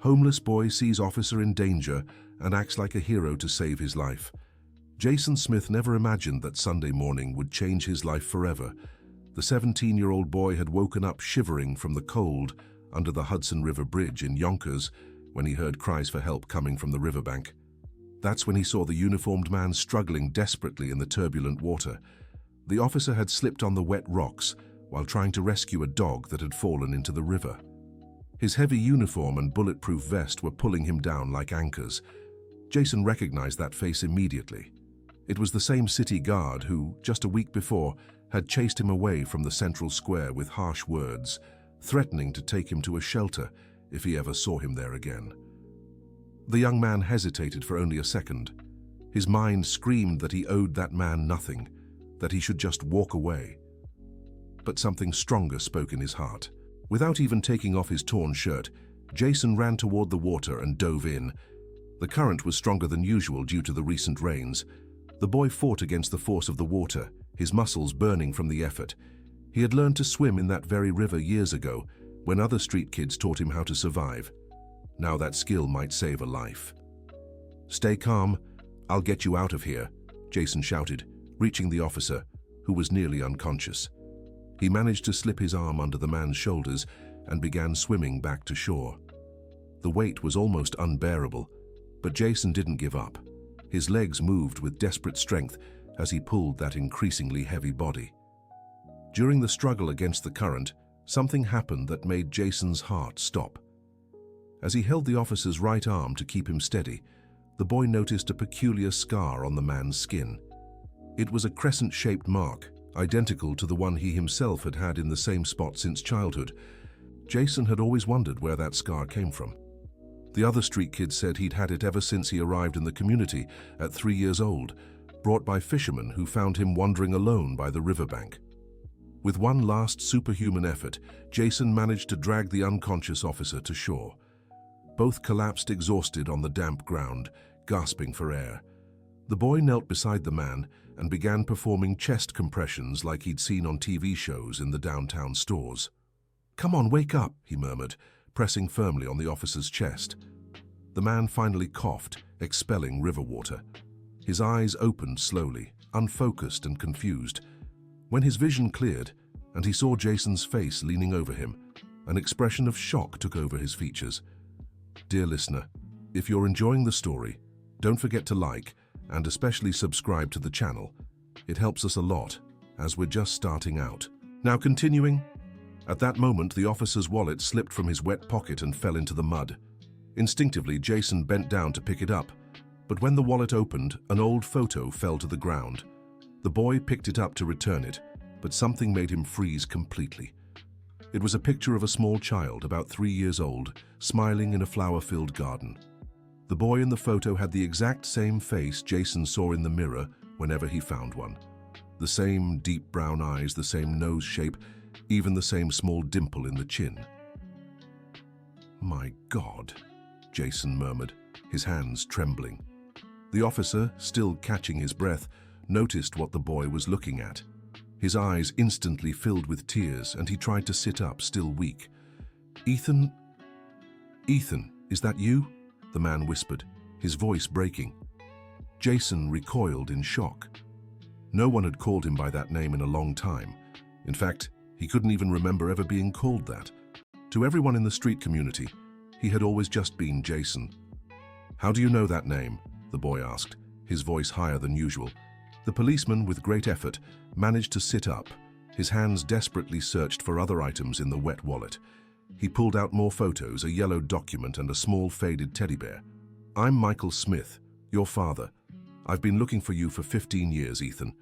Homeless boy sees officer in danger and acts like a hero to save his life. Jason Smith never imagined that Sunday morning would change his life forever. The 17-year-old boy had woken up shivering from the cold under the Hudson River Bridge in Yonkers when he heard cries for help coming from the riverbank. That's when he saw the uniformed man struggling desperately in the turbulent water. The officer had slipped on the wet rocks while trying to rescue a dog that had fallen into the river. His heavy uniform and bulletproof vest were pulling him down like anchors. Jason recognized that face immediately. It was the same city guard who, just a week before, had chased him away from the central square with harsh words, threatening to take him to a shelter if he ever saw him there again. The young man hesitated for only a second. His mind screamed that he owed that man nothing, that he should just walk away. But something stronger spoke in his heart. Without even taking off his torn shirt, Jason ran toward the water and dove in. The current was stronger than usual due to the recent rains. The boy fought against the force of the water, his muscles burning from the effort. He had learned to swim in that very river years ago, when other street kids taught him how to survive. Now that skill might save a life. "Stay calm. I'll get you out of here," Jason shouted, reaching the officer, who was nearly unconscious. He managed to slip his arm under the man's shoulders and began swimming back to shore. The weight was almost unbearable, but Jason didn't give up. His legs moved with desperate strength as he pulled that increasingly heavy body. During the struggle against the current, something happened that made Jason's heart stop. As he held the officer's right arm to keep him steady, the boy noticed a peculiar scar on the man's skin. It was a crescent-shaped mark, identical to the one he himself had had in the same spot since childhood. Jason had always wondered where that scar came from. The other street kids said he'd had it ever since he arrived in the community at 3 years old, brought by fishermen who found him wandering alone by the riverbank. With one last superhuman effort, Jason managed to drag the unconscious officer to shore. Both collapsed exhausted on the damp ground, gasping for air. The boy knelt beside the man and began performing chest compressions like he'd seen on TV shows in the downtown stores. "Come on, wake up," he murmured, pressing firmly on the officer's chest. The man finally coughed, expelling river water. His eyes opened slowly, unfocused and confused. When his vision cleared and he saw Jason's face leaning over him, an expression of shock took over his features. Dear listener, if you're enjoying the story, don't forget to like and especially subscribe to the channel. It helps us a lot, as we're just starting out. Now continuing. At that moment, the officer's wallet slipped from his wet pocket and fell into the mud. Instinctively, Jason bent down to pick it up, but when the wallet opened, an old photo fell to the ground. The boy picked it up to return it, but something made him freeze completely. It was a picture of a small child, about 3 years old, smiling in a flower-filled garden. The boy in the photo had the exact same face Jason saw in the mirror whenever he found one. The same deep brown eyes, the same nose shape, even the same small dimple in the chin. "My God," Jason murmured, his hands trembling. The officer, still catching his breath, noticed what the boy was looking at. His eyes instantly filled with tears, and he tried to sit up, still weak. Ethan, is that you?" the man whispered, his voice breaking. Jason recoiled in shock. No one had called him by that name in a long time. In fact, he couldn't even remember ever being called that. To everyone in the street community, he had always just been Jason. "How do you know that name?" the boy asked, his voice higher than usual. The policeman, with great effort, managed to sit up. His hands desperately searched for other items in the wet wallet. He pulled out more photos, a yellow document and a small faded teddy bear. "I'm Michael Smith, your father. I've been looking for you for 15 years, Ethan.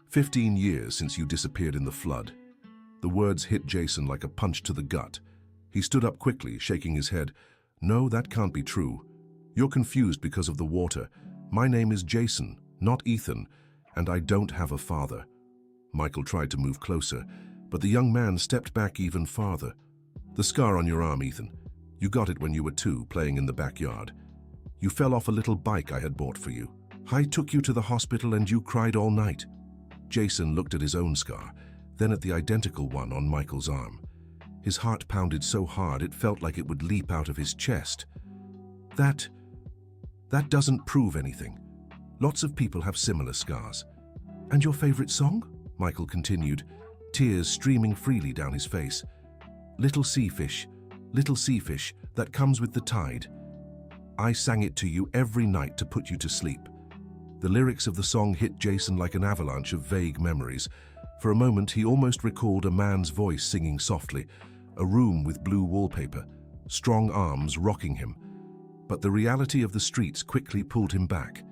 15 years since you disappeared in the flood." The words hit Jason like a punch to the gut. He stood up quickly, shaking his head. "No, that can't be true. You're confused because of the water. My name is Jason, not Ethan, and I don't have a father." Michael tried to move closer, but the young man stepped back even farther. "The scar on your arm, Ethan. You got it when you were 2, playing in the backyard. You fell off a little bike I had bought for you. I took you to the hospital and you cried all night." Jason looked at his own scar, then at the identical one on Michael's arm. His heart pounded so hard it felt like it would leap out of his chest. That doesn't prove anything. Lots of people have similar scars. And your favorite song? Michael continued, tears streaming freely down his face. Little sea fish, that comes with the tide. I sang it to you every night to put you to sleep. The lyrics of the song hit Jason like an avalanche of vague memories. For a moment, he almost recalled a man's voice singing softly, a room with blue wallpaper, strong arms rocking him. But the reality of the streets quickly pulled him back.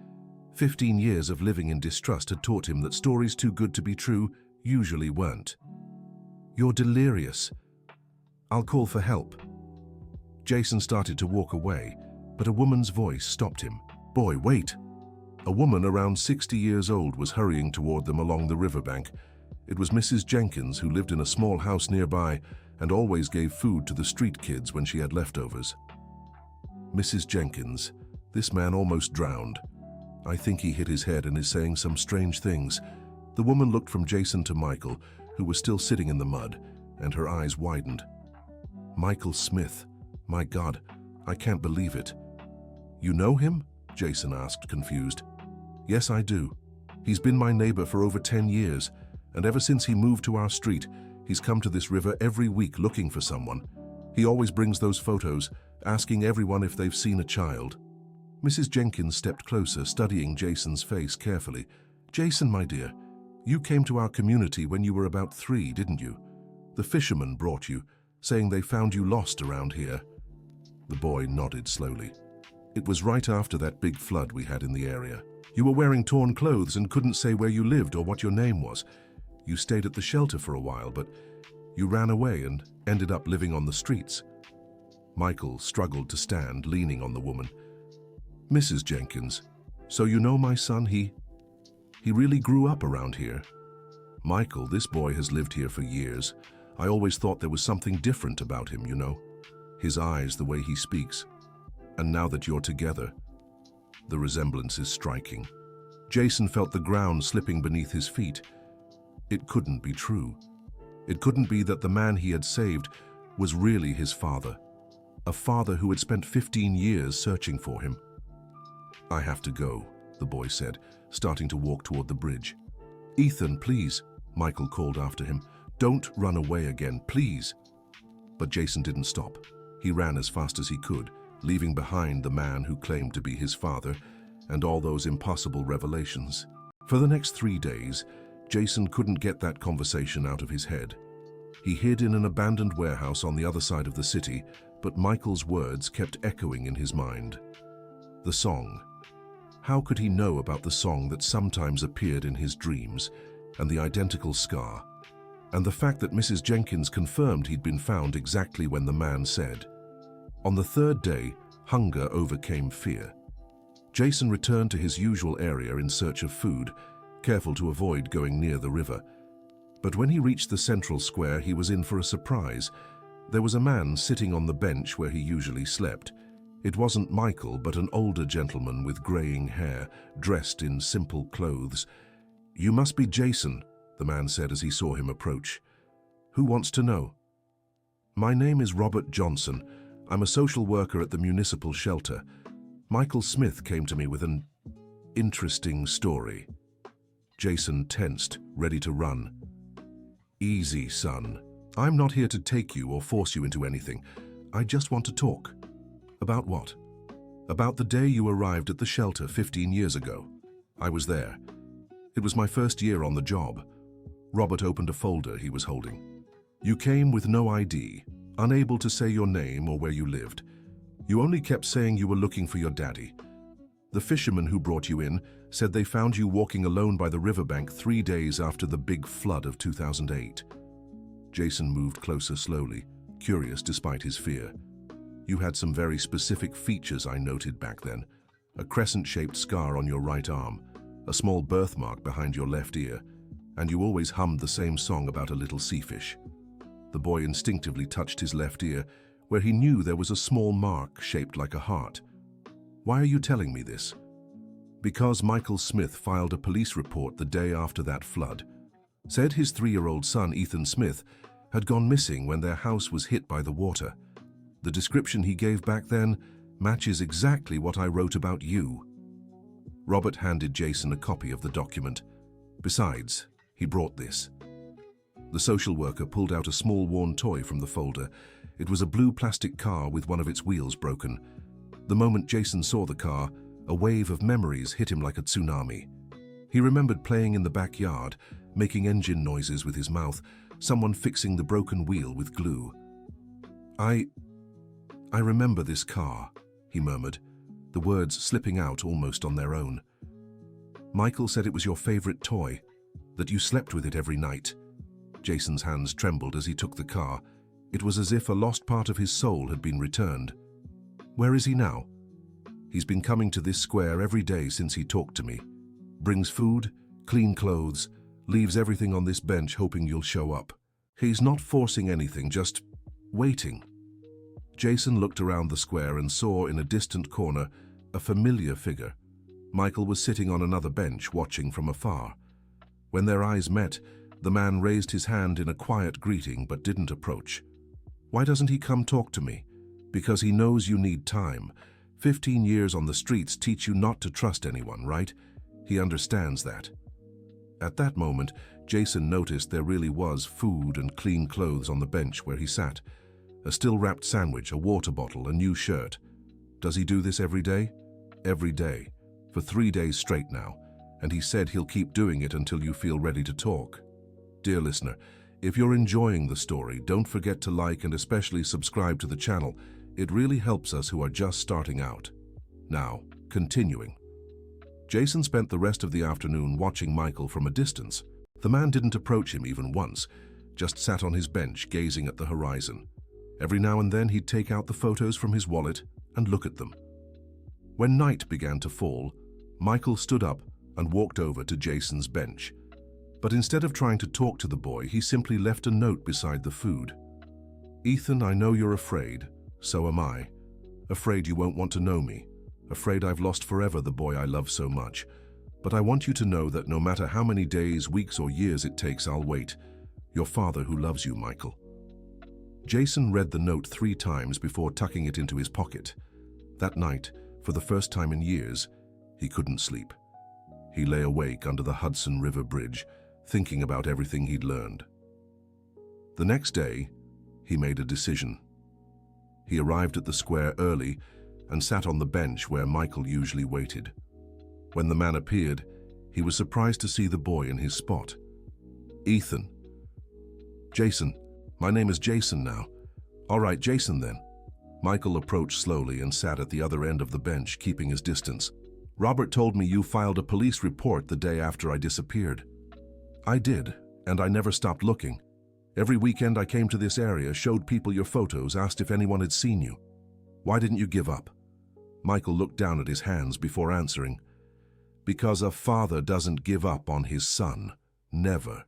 15 years of living in distrust had taught him that stories too good to be true usually weren't. You're delirious. I'll call for help. Jason started to walk away, but a woman's voice stopped him. Boy, wait. A woman around 60 years old was hurrying toward them along the riverbank. It was Mrs. Jenkins, who lived in a small house nearby and always gave food to the street kids when she had leftovers. Mrs. Jenkins. This man almost drowned. I think he hit his head and is saying some strange things. The woman looked from Jason to Michael, who was still sitting in the mud, and her eyes widened. Michael Smith. My God, I can't believe it. You know him? Jason asked, confused. Yes, I do. He's been my neighbor for over 10 years, and ever since he moved to our street, he's come to this river every week looking for someone. He always brings those photos, asking everyone if they've seen a child. Mrs. Jenkins stepped closer, studying Jason's face carefully. Jason, my dear, you came to our community when you were about 3, didn't you? The fishermen brought you, saying they found you lost around here. The boy nodded slowly. It was right after that big flood we had in the area. You were wearing torn clothes and couldn't say where you lived or what your name was. You stayed at the shelter for a while, but you ran away and ended up living on the streets. Michael struggled to stand, leaning on the woman. Mrs. Jenkins, so you know my son, he really grew up around here. Michael, this boy has lived here for years. I always thought there was something different about him, you know. His eyes, the way he speaks. And now that you're together, the resemblance is striking. Jason felt the ground slipping beneath his feet. It couldn't be true. It couldn't be that the man he had saved was really his father. A father who had spent 15 years searching for him. I have to go, the boy said, starting to walk toward the bridge. Ethan, please, Michael called after him. Don't run away again, please. But Jason didn't stop. He ran as fast as he could, leaving behind the man who claimed to be his father and all those impossible revelations. For the next 3 days, Jason couldn't get that conversation out of his head. He hid in an abandoned warehouse on the other side of the city, but Michael's words kept echoing in his mind. The song. How could he know about the song that sometimes appeared in his dreams, and the identical scar, and the fact that Mrs. Jenkins confirmed he'd been found exactly when the man said? On the 3rd day, hunger overcame fear. Jason returned to his usual area in search of food, careful to avoid going near the river. But when he reached the central square, he was in for a surprise. There was a man sitting on the bench where he usually slept. It wasn't Michael, but an older gentleman with graying hair, dressed in simple clothes. You must be Jason, the man said as he saw him approach. Who wants to know? My name is Robert Johnson. I'm a social worker at the municipal shelter. Michael Smith came to me with an interesting story. Jason tensed, ready to run. Easy, son. I'm not here to take you or force you into anything. I just want to talk. About what? About the day you arrived at the shelter 15 years ago. I was there. It was my first year on the job. Robert opened a folder he was holding. You came with no ID, unable to say your name or where you lived. You only kept saying you were looking for your daddy. The fishermen who brought you in said they found you walking alone by the riverbank 3 days after the big flood of 2008. Jason moved closer slowly, curious despite his fear. You had some very specific features I noted back then. A crescent-shaped scar on your right arm, a small birthmark behind your left ear, and you always hummed the same song about a little sea fish. The boy instinctively touched his left ear, where he knew there was a small mark shaped like a heart. Why are you telling me this? Because Michael Smith filed a police report the day after that flood. Said his 3-year-old son, Ethan Smith, had gone missing when their house was hit by the water. The description he gave back then Matches exactly what I wrote about you." Robert handed Jason a copy of the document. Besides, he brought this. The social worker pulled out a small worn toy from the folder. It was a blue plastic car with one of its wheels broken. The moment Jason saw the car, a wave of memories hit him like a tsunami. He remembered playing in the backyard, making engine noises with his mouth, someone fixing the broken wheel with glue. I remember this car," he murmured, the words slipping out almost on their own. "Michael said it was your favorite toy, that you slept with it every night." Jason's hands trembled as he took the car. It was as if a lost part of his soul had been returned. "Where is he now?" "He's been coming to this square every day since he talked to me. Brings food, clean clothes, leaves everything on this bench hoping you'll show up. He's not forcing anything, just waiting." Jason looked around the square and saw in a distant corner a familiar figure. Michael was sitting on another bench, watching from afar. When their eyes met, the man raised his hand in a quiet greeting but didn't approach. "Why doesn't he come talk to me?" "Because he knows you need time. 15 years on the streets teach you not to trust anyone, right? He understands that." At that moment, Jason noticed there really was food and clean clothes on the bench where he sat. A still-wrapped sandwich, a water bottle, a new shirt. Does he do this every day? Every day. For 3 days straight now. And he said he'll keep doing it until you feel ready to talk. Dear listener, if you're enjoying the story, don't forget to like and especially subscribe to the channel. It really helps us who are just starting out. Now, continuing. Jason spent the rest of the afternoon watching Michael from a distance. The man didn't approach him even once, just sat on his bench gazing at the horizon. Every now and then he'd take out the photos from his wallet and look at them. When night began to fall, Michael stood up and walked over to Jason's bench. But instead of trying to talk to the boy, he simply left a note beside the food. "Ethan, I know you're afraid. So am I. Afraid you won't want to know me. Afraid I've lost forever the boy I love so much. But I want you to know that no matter how many days, weeks, or years it takes, I'll wait. Your father who loves you, Michael." Jason read the note 3 times before tucking it into his pocket. That night, for the first time in years, he couldn't sleep. He lay awake under the Hudson River Bridge, thinking about everything he'd learned. The next day, he made a decision. He arrived at the square early and sat on the bench where Michael usually waited. When the man appeared, he was surprised to see the boy in his spot. "Ethan." "Jason. My name is Jason now." "All right, Jason then." Michael approached slowly and sat at the other end of the bench, keeping his distance. "Robert told me you filed a police report the day after I disappeared." "I did, and I never stopped looking. Every weekend I came to this area, showed people your photos, asked if anyone had seen you. Why didn't you give up?" Michael looked down at his hands before answering. "Because a father doesn't give up on his son. Never.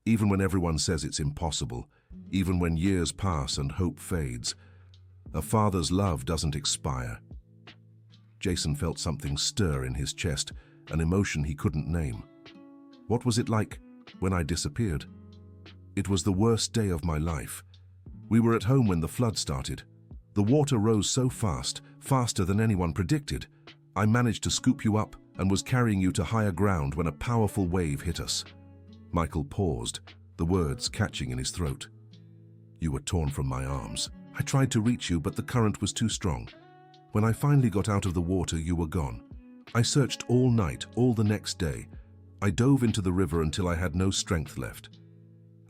Even when everyone says it's impossible, even when years pass and hope fades, a father's love doesn't expire." Jason felt something stir in his chest, an emotion he couldn't name. "What was it like when I disappeared?" "It was the worst day of my life. We were at home when the flood started. The water rose so fast, faster than anyone predicted. I managed to scoop you up and was carrying you to higher ground when a powerful wave hit us." Michael paused, the words catching in his throat. "You were torn from my arms. I tried to reach you, but the current was too strong. When I finally got out of the water, you were gone. I searched all night, all the next day. I dove into the river until I had no strength left.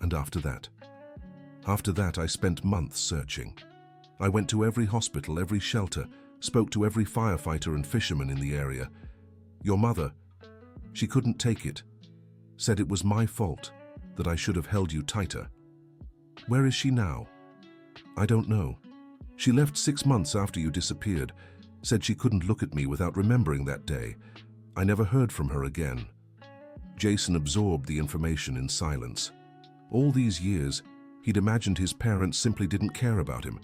And after that I spent months searching. I went to every hospital, every shelter, spoke to every firefighter and fisherman in the area. Your mother, she couldn't take it. Said it was my fault, that I should have held you tighter. Where is she now?" "I don't know. She left 6 months after you disappeared. Said she couldn't look at me without remembering that day. I never heard from her again." Jason absorbed the information in silence. All these years, he'd imagined his parents simply didn't care about him,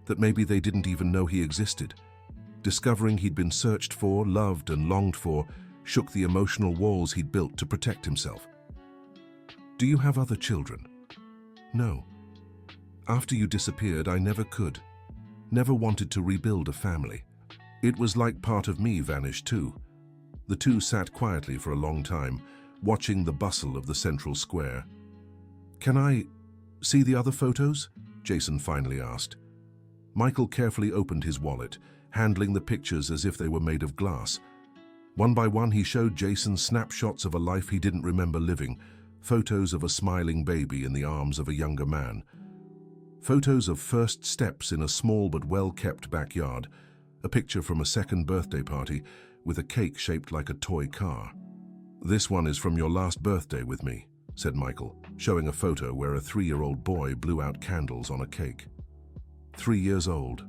that maybe they didn't even know he existed. Discovering he'd been searched for, loved and longed for, shook the emotional walls he'd built to protect himself. "Do you have other children?" "No. After you disappeared, I never could. Never wanted to rebuild a family. It was like part of me vanished too. The two sat quietly for a long time, watching the bustle of the central square. "Can I see the other photos?" Jason finally asked. Michael carefully opened his wallet, handling the pictures as if they were made of glass. One by one, he showed Jason snapshots of a life he didn't remember living, photos of a smiling baby in the arms of a younger man, photos of first steps in a small but well-kept backyard, a picture from a second birthday party with a cake shaped like a toy car. "This one is from your last birthday with me," said Michael, showing a photo where a 3-year-old boy blew out candles on a cake. 3 years old.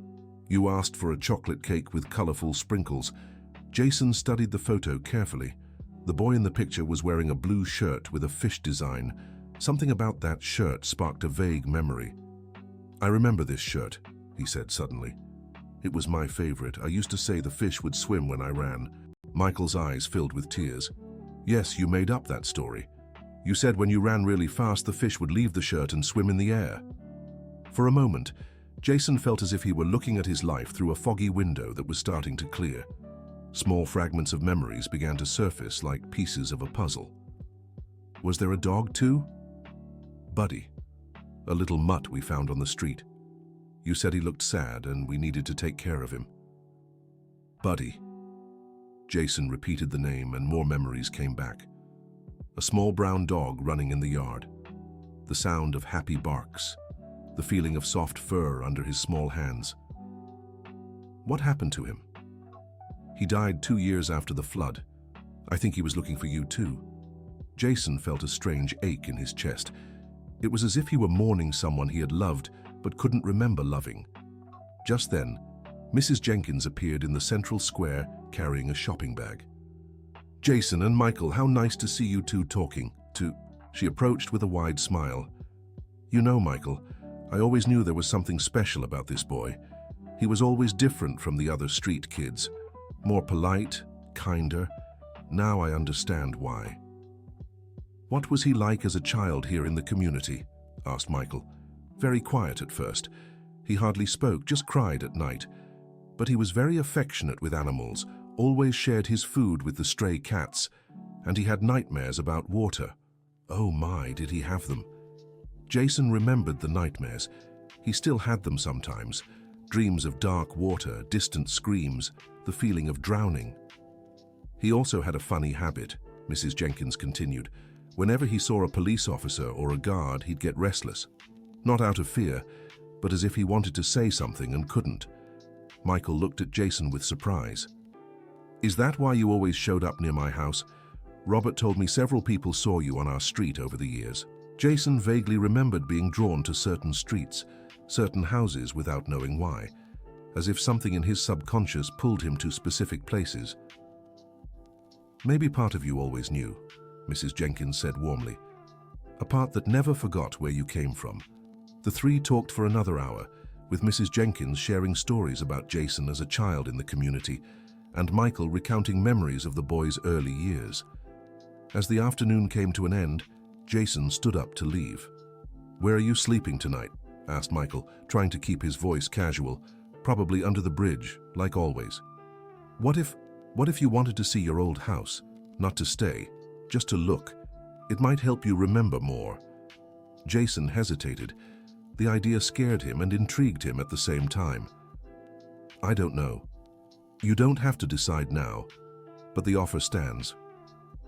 You asked for a chocolate cake with colorful sprinkles. Jason studied the photo carefully. The boy in the picture was wearing a blue shirt with a fish design. Something about that shirt sparked a vague memory. "I remember this shirt," he said suddenly. "It was my favorite. I used to say the fish would swim when I ran." Michael's eyes filled with tears. "Yes, you made up that story. You said when you ran really fast, the fish would leave the shirt and swim in the air." For a moment, Jason felt as if he were looking at his life through a foggy window that was starting to clear. Small fragments of memories began to surface like pieces of a puzzle. Was there a dog too? Buddy, a little mutt we found on the street. You said he looked sad and we needed to take care of him. Buddy. Jason repeated the name and more memories came back. A small brown dog running in the yard. The sound of happy barks. The feeling of soft fur under his small hands. What happened to him? He died 2 years after the flood. I think he was looking for you too. Jason felt a strange ache in his chest. It was as if he were mourning someone he had loved but couldn't remember loving. Just then, Mrs. Jenkins appeared in the central square carrying a shopping bag. "Jason and Michael, how nice to see you two talking." She approached with a wide smile. "You know, Michael, I always knew there was something special about this boy. He was always different from the other street kids. More polite, kinder. Now I understand why." "What was he like as a child here in the community?" asked Michael. Very quiet at first. He hardly spoke, just cried at night. But he was very affectionate with animals, always shared his food with the stray cats, and he had nightmares about water. Oh my, did he have them. Jason remembered the nightmares. He still had them sometimes. Dreams of dark water, distant screams, the feeling of drowning. He also had a funny habit, Mrs. Jenkins continued. Whenever he saw a police officer or a guard, he'd get restless. Not out of fear, but as if he wanted to say something and couldn't. Michael looked at Jason with surprise. "Is that why you always showed up near my house? Robert told me several people saw you on our street over the years." Jason vaguely remembered being drawn to certain streets, certain houses without knowing why, as if something in his subconscious pulled him to specific places. "Maybe part of you always knew," Mrs. Jenkins said warmly. "A part that never forgot where you came from." The three talked for another hour, with Mrs. Jenkins sharing stories about Jason as a child in the community, and Michael recounting memories of the boy's early years. As the afternoon came to an end, Jason stood up to leave. "Where are you sleeping tonight?" asked Michael, trying to keep his voice casual. "Probably under the bridge, like always." What if you wanted to see your old house? Not to stay, just to look. It might help you remember more." Jason hesitated. The idea scared him and intrigued him at the same time. "I don't know. You don't have to decide now, but the offer stands."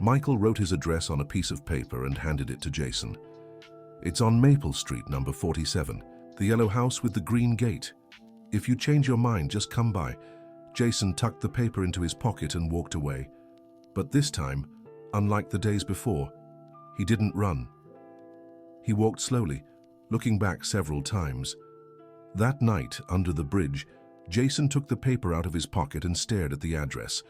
Michael wrote his address on a piece of paper and handed it to Jason. "It's on Maple Street, number 47, the yellow house with the green gate. If you change your mind, just come by." Jason tucked the paper into his pocket and walked away. But this time, unlike the days before, he didn't run. He walked slowly, looking back several times. That night, under the bridge, Jason took the paper out of his pocket and stared at the address.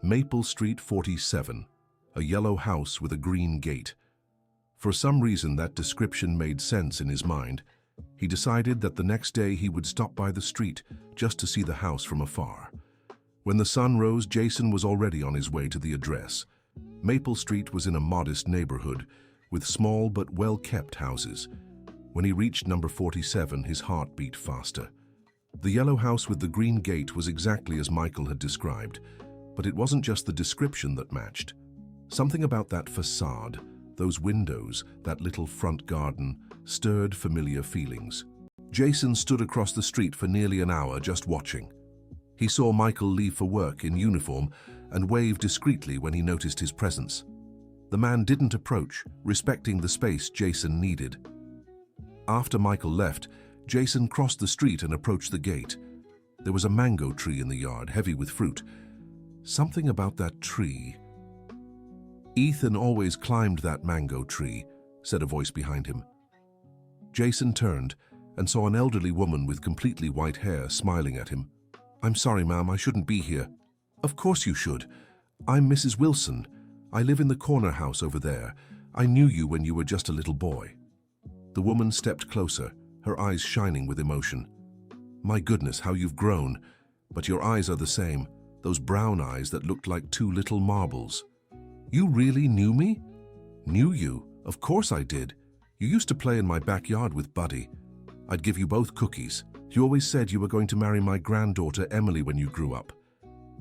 Maple Street 47, a yellow house with a green gate. For some reason, that description made sense in his mind. He decided that the next day he would stop by the street just to see the house from afar. When the sun rose, Jason was already on his way to the address. Maple Street was in a modest neighborhood with small but well-kept houses. When he reached number 47, his heart beat faster. The yellow house with the green gate was exactly as Michael had described, but it wasn't just the description that matched. Something about that facade, those windows, that little front garden, stirred familiar feelings. Jason stood across the street for nearly an hour just watching. He saw Michael leave for work in uniform and waved discreetly when he noticed his presence. The man didn't approach, respecting the space Jason needed. After Michael left, Jason crossed the street and approached the gate. There was a mango tree in the yard, heavy with fruit. Something about that tree. "Ethan always climbed that mango tree," said a voice behind him. Jason turned and saw an elderly woman with completely white hair smiling at him. "I'm sorry, ma'am, I shouldn't be here." "Of course you should. I'm Mrs. Wilson. I live in the corner house over there. I knew you when you were just a little boy." The woman stepped closer, her eyes shining with emotion. "My goodness, how you've grown. But your eyes are the same, those brown eyes that looked like two little marbles." "You really knew me?" "Knew you? Of course I did. You used to play in my backyard with Buddy. I'd give you both cookies. You always said you were going to marry my granddaughter Emily when you grew up."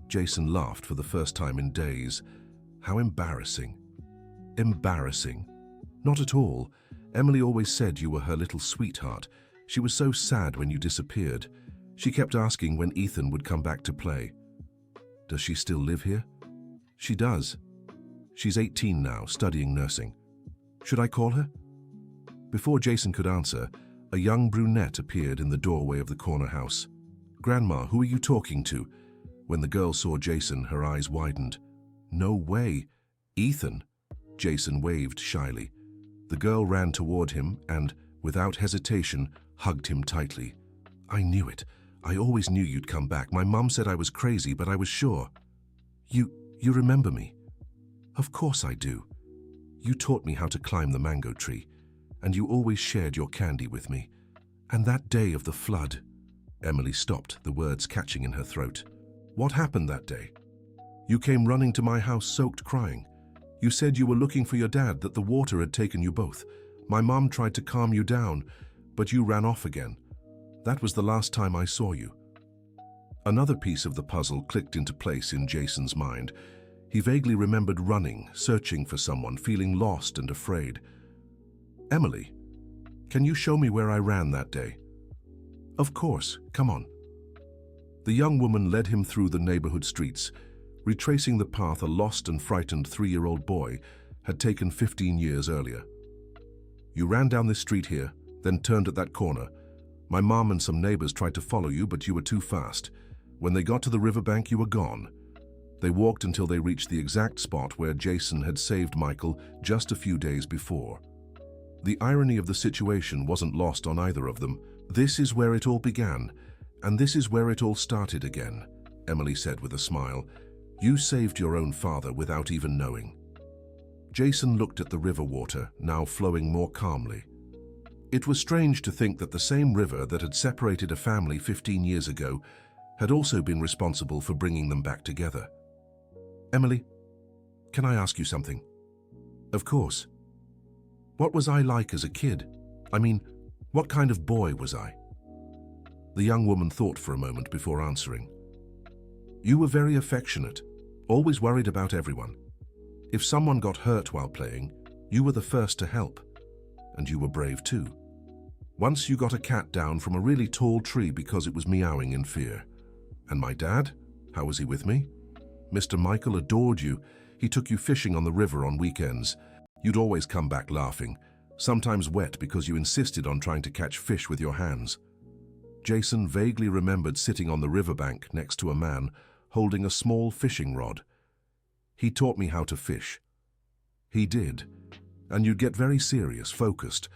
Jason laughed for the first time in days. How embarrassing. Embarrassing? Not at all. Emily always said you were her little sweetheart. She was so sad when you disappeared. She kept asking when Ethan would come back to play. "Does she still live here?" "She does. She's 18 now, studying nursing. Should I call her?" Before Jason could answer, a young brunette appeared in the doorway of the corner house. "Grandma, who are you talking to?" When the girl saw Jason, her eyes widened. "No way. Ethan?" Jason waved shyly. The girl ran toward him and, without hesitation, hugged him tightly. "I knew it. I always knew you'd come back. My mom said I was crazy, but I was sure." You remember me?" "Of course I do. You taught me how to climb the mango tree, and you always shared your candy with me. And that day of the flood..." Emily stopped, the words catching in her throat. "What happened that day?" "You came running to my house soaked, crying. You said you were looking for your dad, that the water had taken you both. My mom tried to calm you down, but you ran off again. That was the last time I saw you." Another piece of the puzzle clicked into place in Jason's mind. He vaguely remembered running, searching for someone, feeling lost and afraid. "Emily, can you show me where I ran that day?" "Of course, come on." The young woman led him through the neighborhood streets, retracing the path a lost and frightened 3-year-old boy had taken 15 years earlier. "You ran down this street here, then turned at that corner. My mom and some neighbors tried to follow you, but you were too fast. When they got to the riverbank, you were gone." They walked until they reached the exact spot where Jason had saved Michael just a few days before. The irony of the situation wasn't lost on either of them. "This is where it all began, and this is where it all started again," Emily said with a smile. "You saved your own father without even knowing." Jason looked at the river water, now flowing more calmly. It was strange to think that the same river that had separated a family 15 years ago had also been responsible for bringing them back together. "Emily, can I ask you something?" "Of course." "What was I like as a kid? I mean, what kind of boy was I?" The young woman thought for a moment before answering. "You were very affectionate, always worried about everyone. If someone got hurt while playing, you were the first to help. And you were brave too. Once you got a cat down from a really tall tree because it was meowing in fear. And my dad? How was he with me? Mr. Michael adored you. He took you fishing on the river on weekends. You'd always come back laughing, sometimes wet because you insisted on trying to catch fish with your hands." Jason vaguely remembered sitting on the riverbank next to a man holding a small fishing rod. "He taught me how to fish." "He did. And you'd get very serious, focused,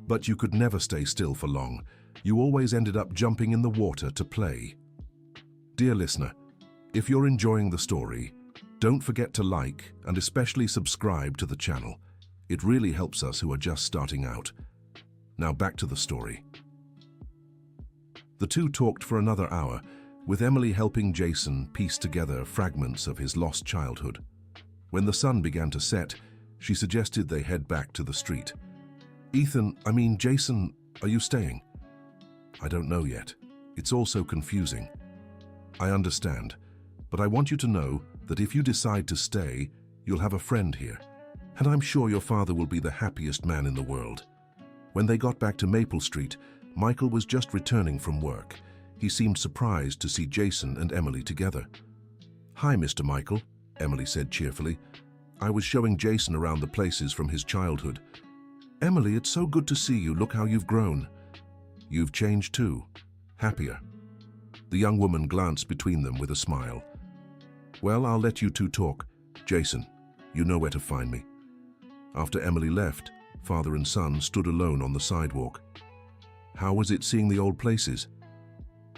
but you could never stay still for long. You always ended up jumping in the water to play." Dear listener, if you're enjoying the story, don't forget to like and especially subscribe to the channel. It really helps us who are just starting out. Now back to the story. The two talked for another hour, with Emily helping Jason piece together fragments of his lost childhood. When the sun began to set, she suggested they head back to the street. Jason, are you staying?" "I don't know yet. It's all so confusing. I understand, but I want you to know that if you decide to stay, you'll have a friend here, and I'm sure your father will be the happiest man in the world. When they got back to Maple Street, Michael was just returning from work. He seemed surprised to see Jason and Emily together. "Hi, Mr. Michael," Emily said cheerfully. "I was showing Jason around the places from his childhood. Emily, it's so good to see you. Look how you've grown. You've changed too. Happier." The young woman glanced between them with a smile. "Well, I'll let you two talk. Jason, you know where to find me." After Emily left, father and son stood alone on the sidewalk. How was it seeing the old places?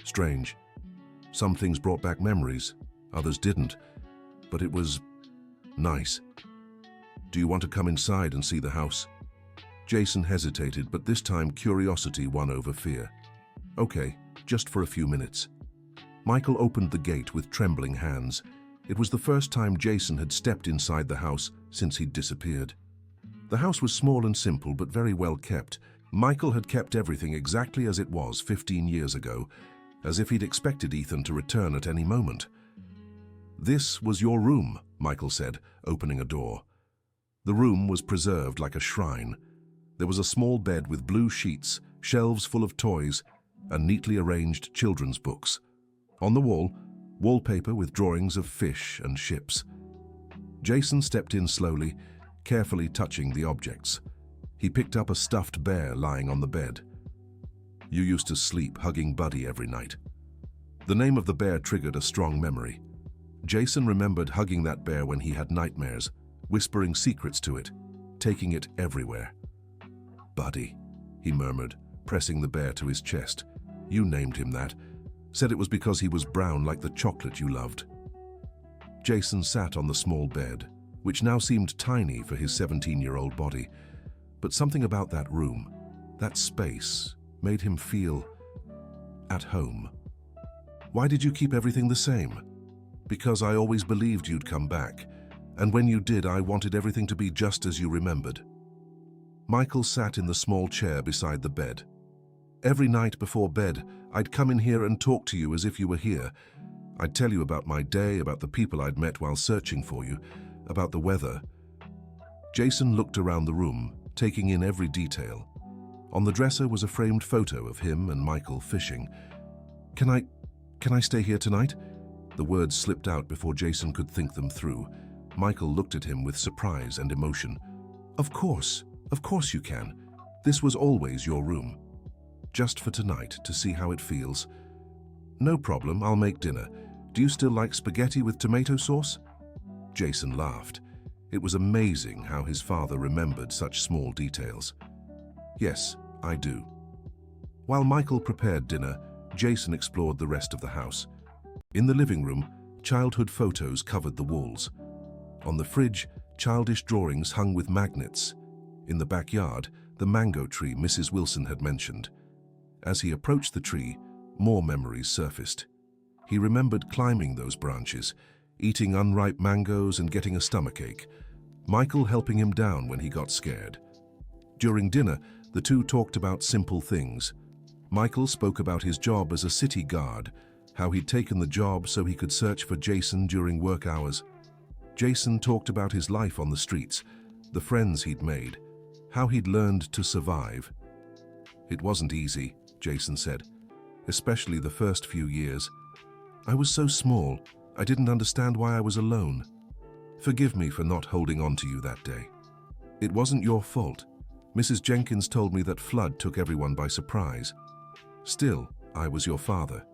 Strange. Some things brought back memories, others didn't, but it was nice. "Do you want to come inside and see the house?" Jason hesitated, but this time curiosity won over fear. "Okay, just for a few minutes." Michael opened the gate with trembling hands. It was the first time Jason had stepped inside the house since he'd disappeared. The house was small and simple, but very well kept. Michael had kept everything exactly as it was 15 years ago, as if he'd expected Ethan to return at any moment. "This was your room," Michael said, opening a door. The room was preserved like a shrine. There was a small bed with blue sheets, shelves full of toys, and neatly arranged children's books. On the wall, wallpaper with drawings of fish and ships. Jason stepped in slowly, carefully touching the objects. He picked up a stuffed bear lying on the bed. "You used to sleep hugging Buddy every night." The name of the bear triggered a strong memory. Jason remembered hugging that bear when he had nightmares, whispering secrets to it, taking it everywhere. "Buddy," he murmured, pressing the bear to his chest. "You named him that. Said it was because he was brown like the chocolate you loved." Jason sat on the small bed, which now seemed tiny for his 17-year-old body. But something about that room, that space, made him feel at home. "Why did you keep everything the same?" "Because I always believed you'd come back, and when you did, I wanted everything to be just as you remembered." Michael sat in the small chair beside the bed. "Every night before bed, I'd come in here and talk to you as if you were here. I'd tell you about my day, about the people I'd met while searching for you, about the weather." Jason looked around the room, taking in every detail. On the dresser was a framed photo of him and Michael fishing. Can I stay here tonight?" The words slipped out before Jason could think them through. Michael looked at him with surprise and emotion. Of course you can. This was always your room. Just for tonight, to see how it feels." "No problem, I'll make dinner. Do you still like spaghetti with tomato sauce?" Jason laughed. It was amazing how his father remembered such small details. "Yes, I do." While Michael prepared dinner, Jason explored the rest of the house. In the living room, childhood photos covered the walls. On the fridge, childish drawings hung with magnets. In the backyard, the mango tree Mrs. Wilson had mentioned. As he approached the tree, more memories surfaced. He remembered climbing those branches, eating unripe mangoes and getting a stomachache, Michael helping him down when he got scared. During dinner, the two talked about simple things. Michael spoke about his job as a city guard, how he'd taken the job so he could search for Jason during work hours. Jason talked about his life on the streets, the friends he'd made, how he'd learned to survive. "It wasn't easy," Jason said, "especially the first few years. I was so small, I didn't understand why I was alone. Forgive me for not holding on to you that day. It wasn't your fault. Mrs. Jenkins told me that flood took everyone by surprise. Still, I was your father.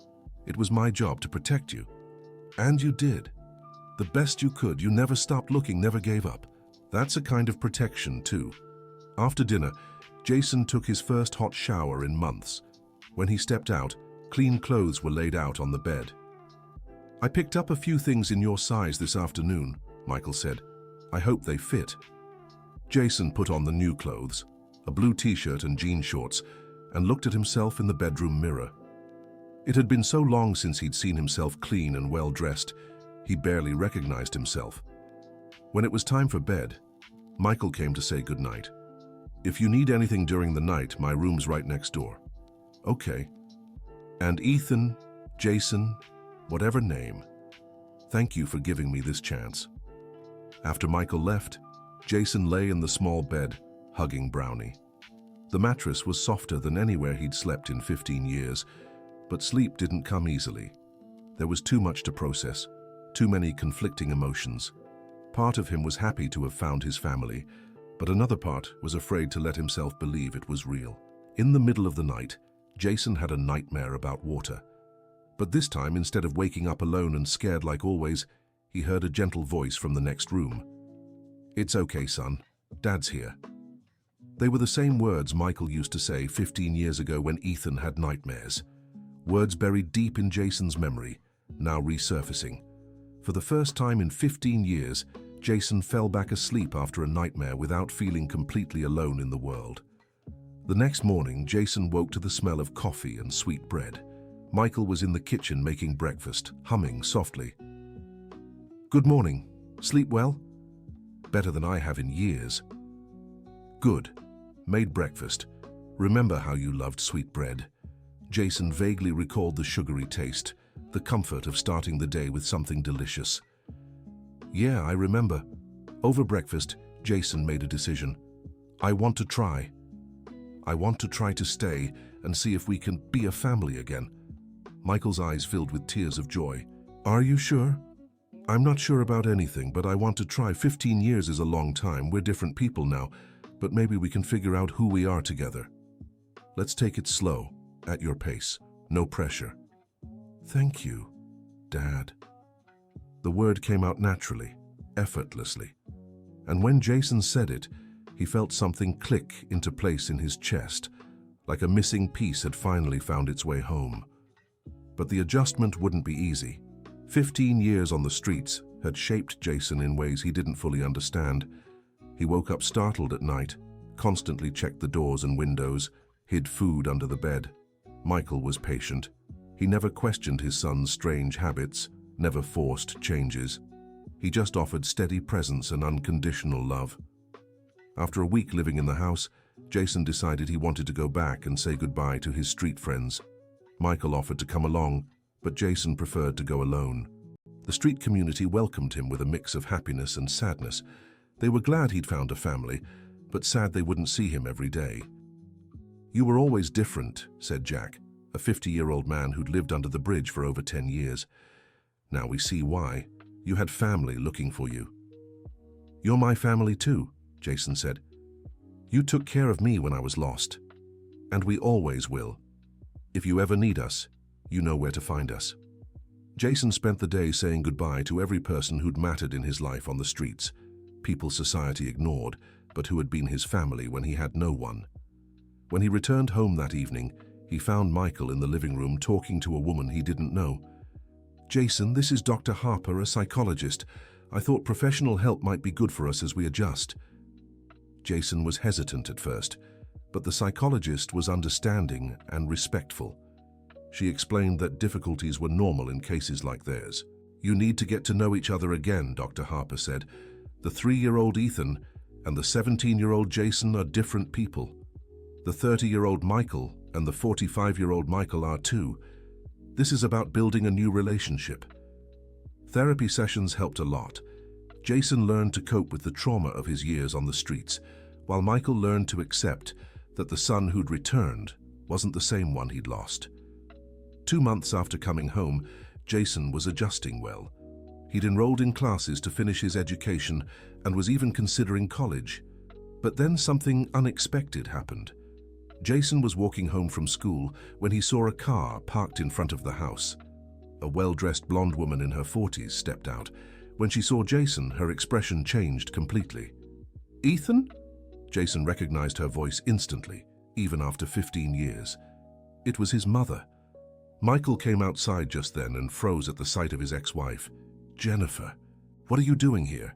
It was my job to protect you. And you did. The best you could. You never stopped looking, never gave up. That's a kind of protection, too." After dinner, Jason took his first hot shower in months. When he stepped out, clean clothes were laid out on the bed. "I picked up a few things in your size this afternoon," Michael said. "I hope they fit." Jason put on the new clothes, a blue t-shirt and jean shorts, and looked at himself in the bedroom mirror. It had been so long since he'd seen himself clean and well-dressed, he barely recognized himself. When it was time for bed, Michael came to say goodnight. "If you need anything during the night, my room's right next door." "Okay." And Ethan, Jason, whatever name, thank you for giving me this chance. After Michael left, Jason lay in the small bed, hugging Brownie. The mattress was softer than anywhere he'd slept in 15 years, but sleep didn't come easily. There was too much to process, too many conflicting emotions. Part of him was happy to have found his family, but another part was afraid to let himself believe it was real. In the middle of the night, Jason had a nightmare about water. But this time, instead of waking up alone and scared like always, he heard a gentle voice from the next room. "It's okay, son. Dad's here." They were the same words Michael used to say 15 years ago when Ethan had nightmares. Words buried deep in Jason's memory, now resurfacing. For the first time in 15 years, Jason fell back asleep after a nightmare without feeling completely alone in the world. The next morning, Jason woke to the smell of coffee and sweet bread. Michael was in the kitchen making breakfast, humming softly. "Good morning. Sleep well?" "Better than I have in years." "Good. Made breakfast. Remember how you loved sweet bread?" Jason vaguely recalled the sugary taste, the comfort of starting the day with something delicious. "Yeah, I remember." Over breakfast, Jason made a decision. "I want to try. I want to try to stay and see if we can be a family again." Michael's eyes filled with tears of joy. "Are you sure?" "I'm not sure about anything, but I want to try. 15 years is a long time. We're different people now, but maybe we can figure out who we are together. Let's take it slow, at your pace. No pressure." "Thank you, Dad." The word came out naturally, effortlessly. And when Jason said it, he felt something click into place in his chest, like a missing piece had finally found its way home. But the adjustment wouldn't be easy. 15 years on the streets had shaped Jason in ways he didn't fully understand. He woke up startled at night, constantly checked the doors and windows, hid food under the bed. Michael was patient. He never questioned his son's strange habits, never forced changes. He just offered steady presence and unconditional love. After a week living in the house, Jason decided he wanted to go back and say goodbye to his street friends. Michael offered to come along, but Jason preferred to go alone. The street community welcomed him with a mix of happiness and sadness. They were glad he'd found a family, but sad they wouldn't see him every day. "You were always different," said Jack, a 50-year-old man who'd lived under the bridge for over 10 years. "Now we see why. You had family looking for you." "You're my family too," Jason said. "You took care of me when I was lost. And we always will. If you ever need us, you know where to find us." Jason spent the day saying goodbye to every person who'd mattered in his life on the streets, people society ignored, but who had been his family when he had no one. When he returned home that evening, he found Michael in the living room talking to a woman he didn't know. "Jason, this is Dr. Harper, a psychologist. I thought professional help might be good for us as we adjust." Jason was hesitant at first, but the psychologist was understanding and respectful. She explained that difficulties were normal in cases like theirs. "You need to get to know each other again," Dr. Harper said. "The 3-year-old Ethan and the 17-year-old Jason are different people. The 30-year-old Michael and the 45-year-old Michael are too. This is about building a new relationship." Therapy sessions helped a lot. Jason learned to cope with the trauma of his years on the streets, while Michael learned to accept that the son who'd returned wasn't the same one he'd lost. 2 months after coming home, Jason was adjusting well. He'd enrolled in classes to finish his education and was even considering college. But then something unexpected happened. Jason was walking home from school when he saw a car parked in front of the house. A well-dressed blonde woman in her 40s stepped out. When she saw Jason, her expression changed completely. "Ethan?" Jason recognized her voice instantly, even after 15 years. It was his mother. Michael came outside just then and froze at the sight of his ex-wife. "Jennifer, what are you doing here?"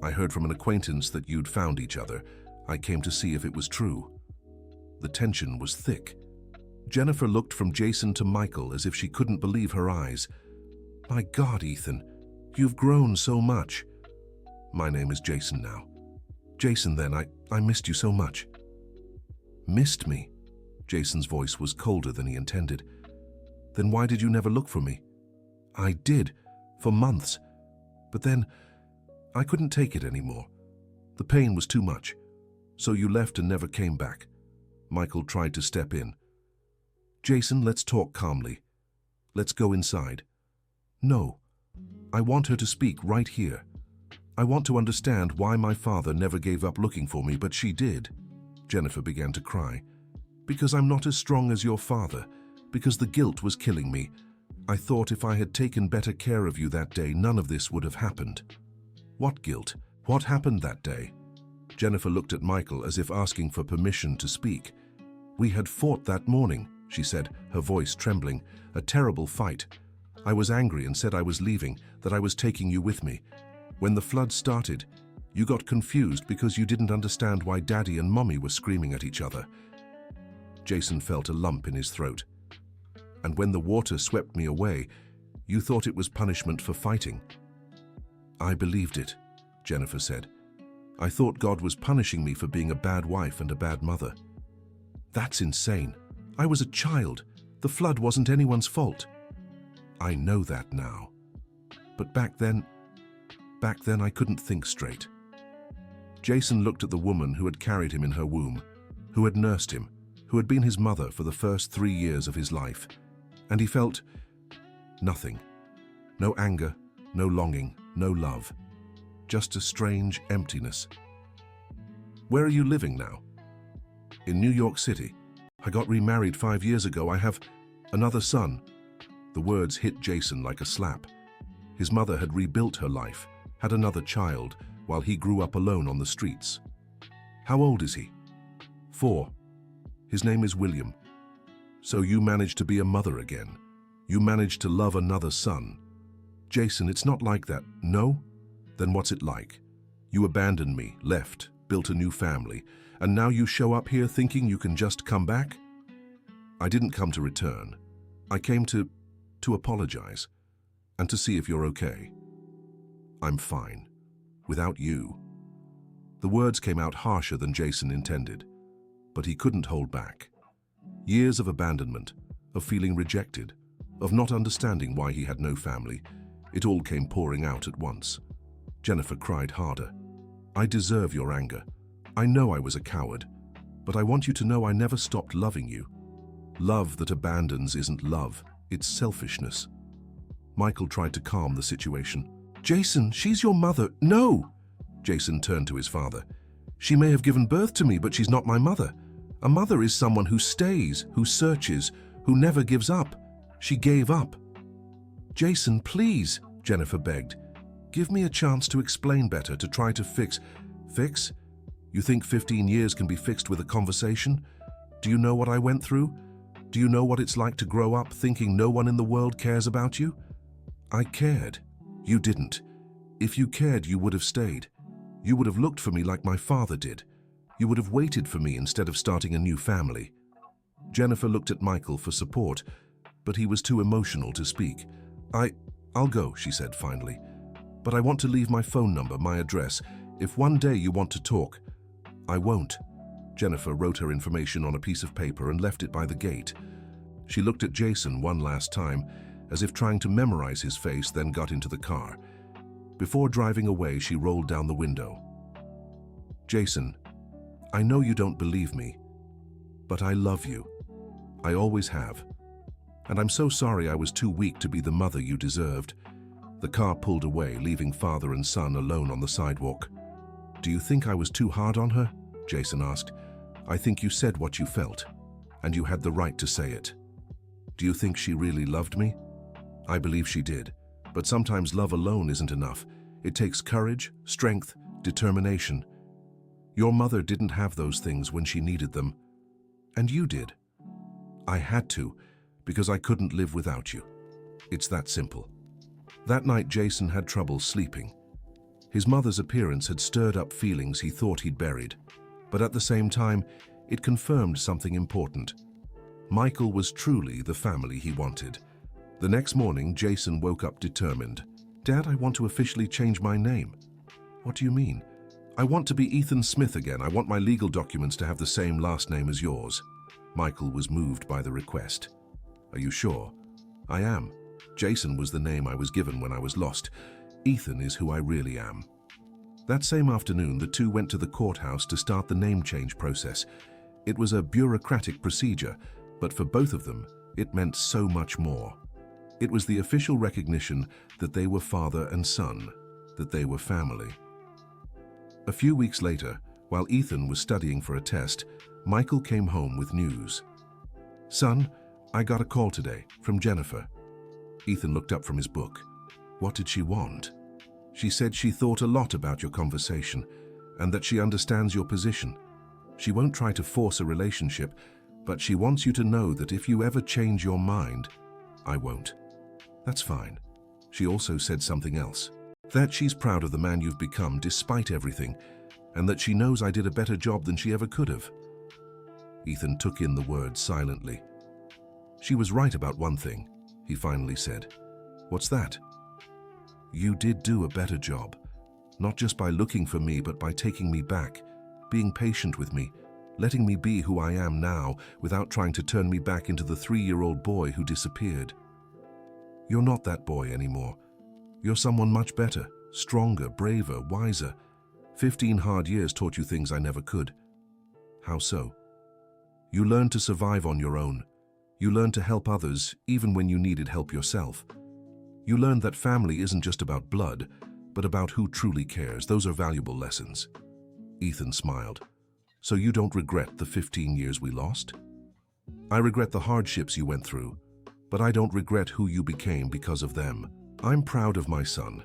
"I heard from an acquaintance that you'd found each other. I came to see if it was true." The tension was thick. Jennifer looked from Jason to Michael as if she couldn't believe her eyes. "My God, Ethan, you've grown so much." "My name is Jason now." "Jason then, I missed you so much." "Missed me?" Jason's voice was colder than he intended. Then why did you never look for me? I did, for months. But then, I couldn't take it anymore. The pain was too much. So you left and never came back. Michael tried to step in. Jason, let's talk calmly. Let's go inside. No. I want her to speak right here. I want to understand why my father never gave up looking for me, but she did. Jennifer began to cry. Because I'm not as strong as your father. Because the guilt was killing me. I thought if I had taken better care of you that day, none of this would have happened. What guilt? What happened that day? Jennifer looked at Michael as if asking for permission to speak. We had fought that morning, she said, her voice trembling. A terrible fight. I was angry and said I was leaving, that I was taking you with me. When the flood started, you got confused because you didn't understand why Daddy and Mommy were screaming at each other. Jason felt a lump in his throat. And when the water swept me away, you thought it was punishment for fighting. I believed it, Jennifer said. I thought God was punishing me for being a bad wife and a bad mother. That's insane. I was a child. The flood wasn't anyone's fault. I know that now. But back then I couldn't think straight. Jason looked at the woman who had carried him in her womb, who had nursed him, who had been his mother for the first 3 years of his life, and he felt nothing. No anger, no longing, no love. Just a strange emptiness. Where are you living now? In New York City. I got remarried 5 years ago. I have another son. The words hit Jason like a slap. His mother had rebuilt her life, had another child, while he grew up alone on the streets. How old is he? 4. His name is William. So you managed to be a mother again. You managed to love another son. Jason, it's not like that. No? Then what's it like? You abandoned me, left, built a new family, and now you show up here thinking you can just come back? I didn't come to return. I came to apologize, and to see if you're okay. I'm fine. Without you. The words came out harsher than Jason intended, but he couldn't hold back. Years of abandonment, of feeling rejected, of not understanding why he had no family, it all came pouring out at once. Jennifer cried harder. I deserve your anger. I know I was a coward, but I want you to know I never stopped loving you. Love that abandons isn't love, it's selfishness. Michael tried to calm the situation. Jason, she's your mother. No! Jason turned to his father. She may have given birth to me, but she's not my mother. A mother is someone who stays, who searches, who never gives up. She gave up. Jason, please, Jennifer begged. Give me a chance to explain better, to try to fix. Fix? You think 15 years can be fixed with a conversation? Do you know what I went through? Do you know what it's like to grow up thinking no one in the world cares about you? I cared. You didn't. If you cared, you would have stayed. You would have looked for me like my father did. You would have waited for me instead of starting a new family. Jennifer looked at Michael for support, but he was too emotional to speak. I'll go, she said finally. But I want to leave my phone number, my address. If one day you want to talk, I won't. Jennifer wrote her information on a piece of paper and left it by the gate. She looked at Jason one last time, as if trying to memorize his face, then got into the car. Before driving away, she rolled down the window. Jason, I know you don't believe me, but I love you. I always have. And I'm so sorry I was too weak to be the mother you deserved. The car pulled away, leaving father and son alone on the sidewalk. Do you think I was too hard on her? Jason asked. I think you said what you felt, and you had the right to say it. Do you think she really loved me? I believe she did, but sometimes love alone isn't enough. It takes courage, strength, determination. Your mother didn't have those things when she needed them, and you did. I had to, because I couldn't live without you. It's that simple. That night, Jason had trouble sleeping. His mother's appearance had stirred up feelings he thought he'd buried, but at the same time, it confirmed something important. Michael was truly the family he wanted. The next morning, Jason woke up determined. Dad, I want to officially change my name. What do you mean? I want to be Ethan Smith again. I want my legal documents to have the same last name as yours. Michael was moved by the request. Are you sure? I am. Jason was the name I was given when I was lost. Ethan is who I really am. That same afternoon, the two went to the courthouse to start the name change process. It was a bureaucratic procedure, but for both of them, it meant so much more. It was the official recognition that they were father and son, that they were family. A few weeks later, while Ethan was studying for a test, Michael came home with news. "Son, I got a call today from Jennifer." Ethan looked up from his book. "What did she want?" "She said she thought a lot about your conversation and that she understands your position. She won't try to force a relationship, but she wants you to know that if you ever change your mind, I won't." "That's fine." She also said something else. That she's proud of the man you've become despite everything, and that she knows I did a better job than she ever could have. Ethan took in the words silently. "She was right about one thing," he finally said. "What's that?" "You did do a better job, not just by looking for me, but by taking me back, being patient with me, letting me be who I am now without trying to turn me back into the 3-year-old boy who disappeared. You're not that boy anymore. You're someone much better, stronger, braver, wiser. 15 hard years taught you things I never could." "How so?" "You learned to survive on your own. You learned to help others even when you needed help yourself. You learned that family isn't just about blood, but about who truly cares. Those are valuable lessons." Ethan smiled. "So you don't regret the 15 years we lost?" "I regret the hardships you went through, but I don't regret who you became because of them. I'm proud of my son."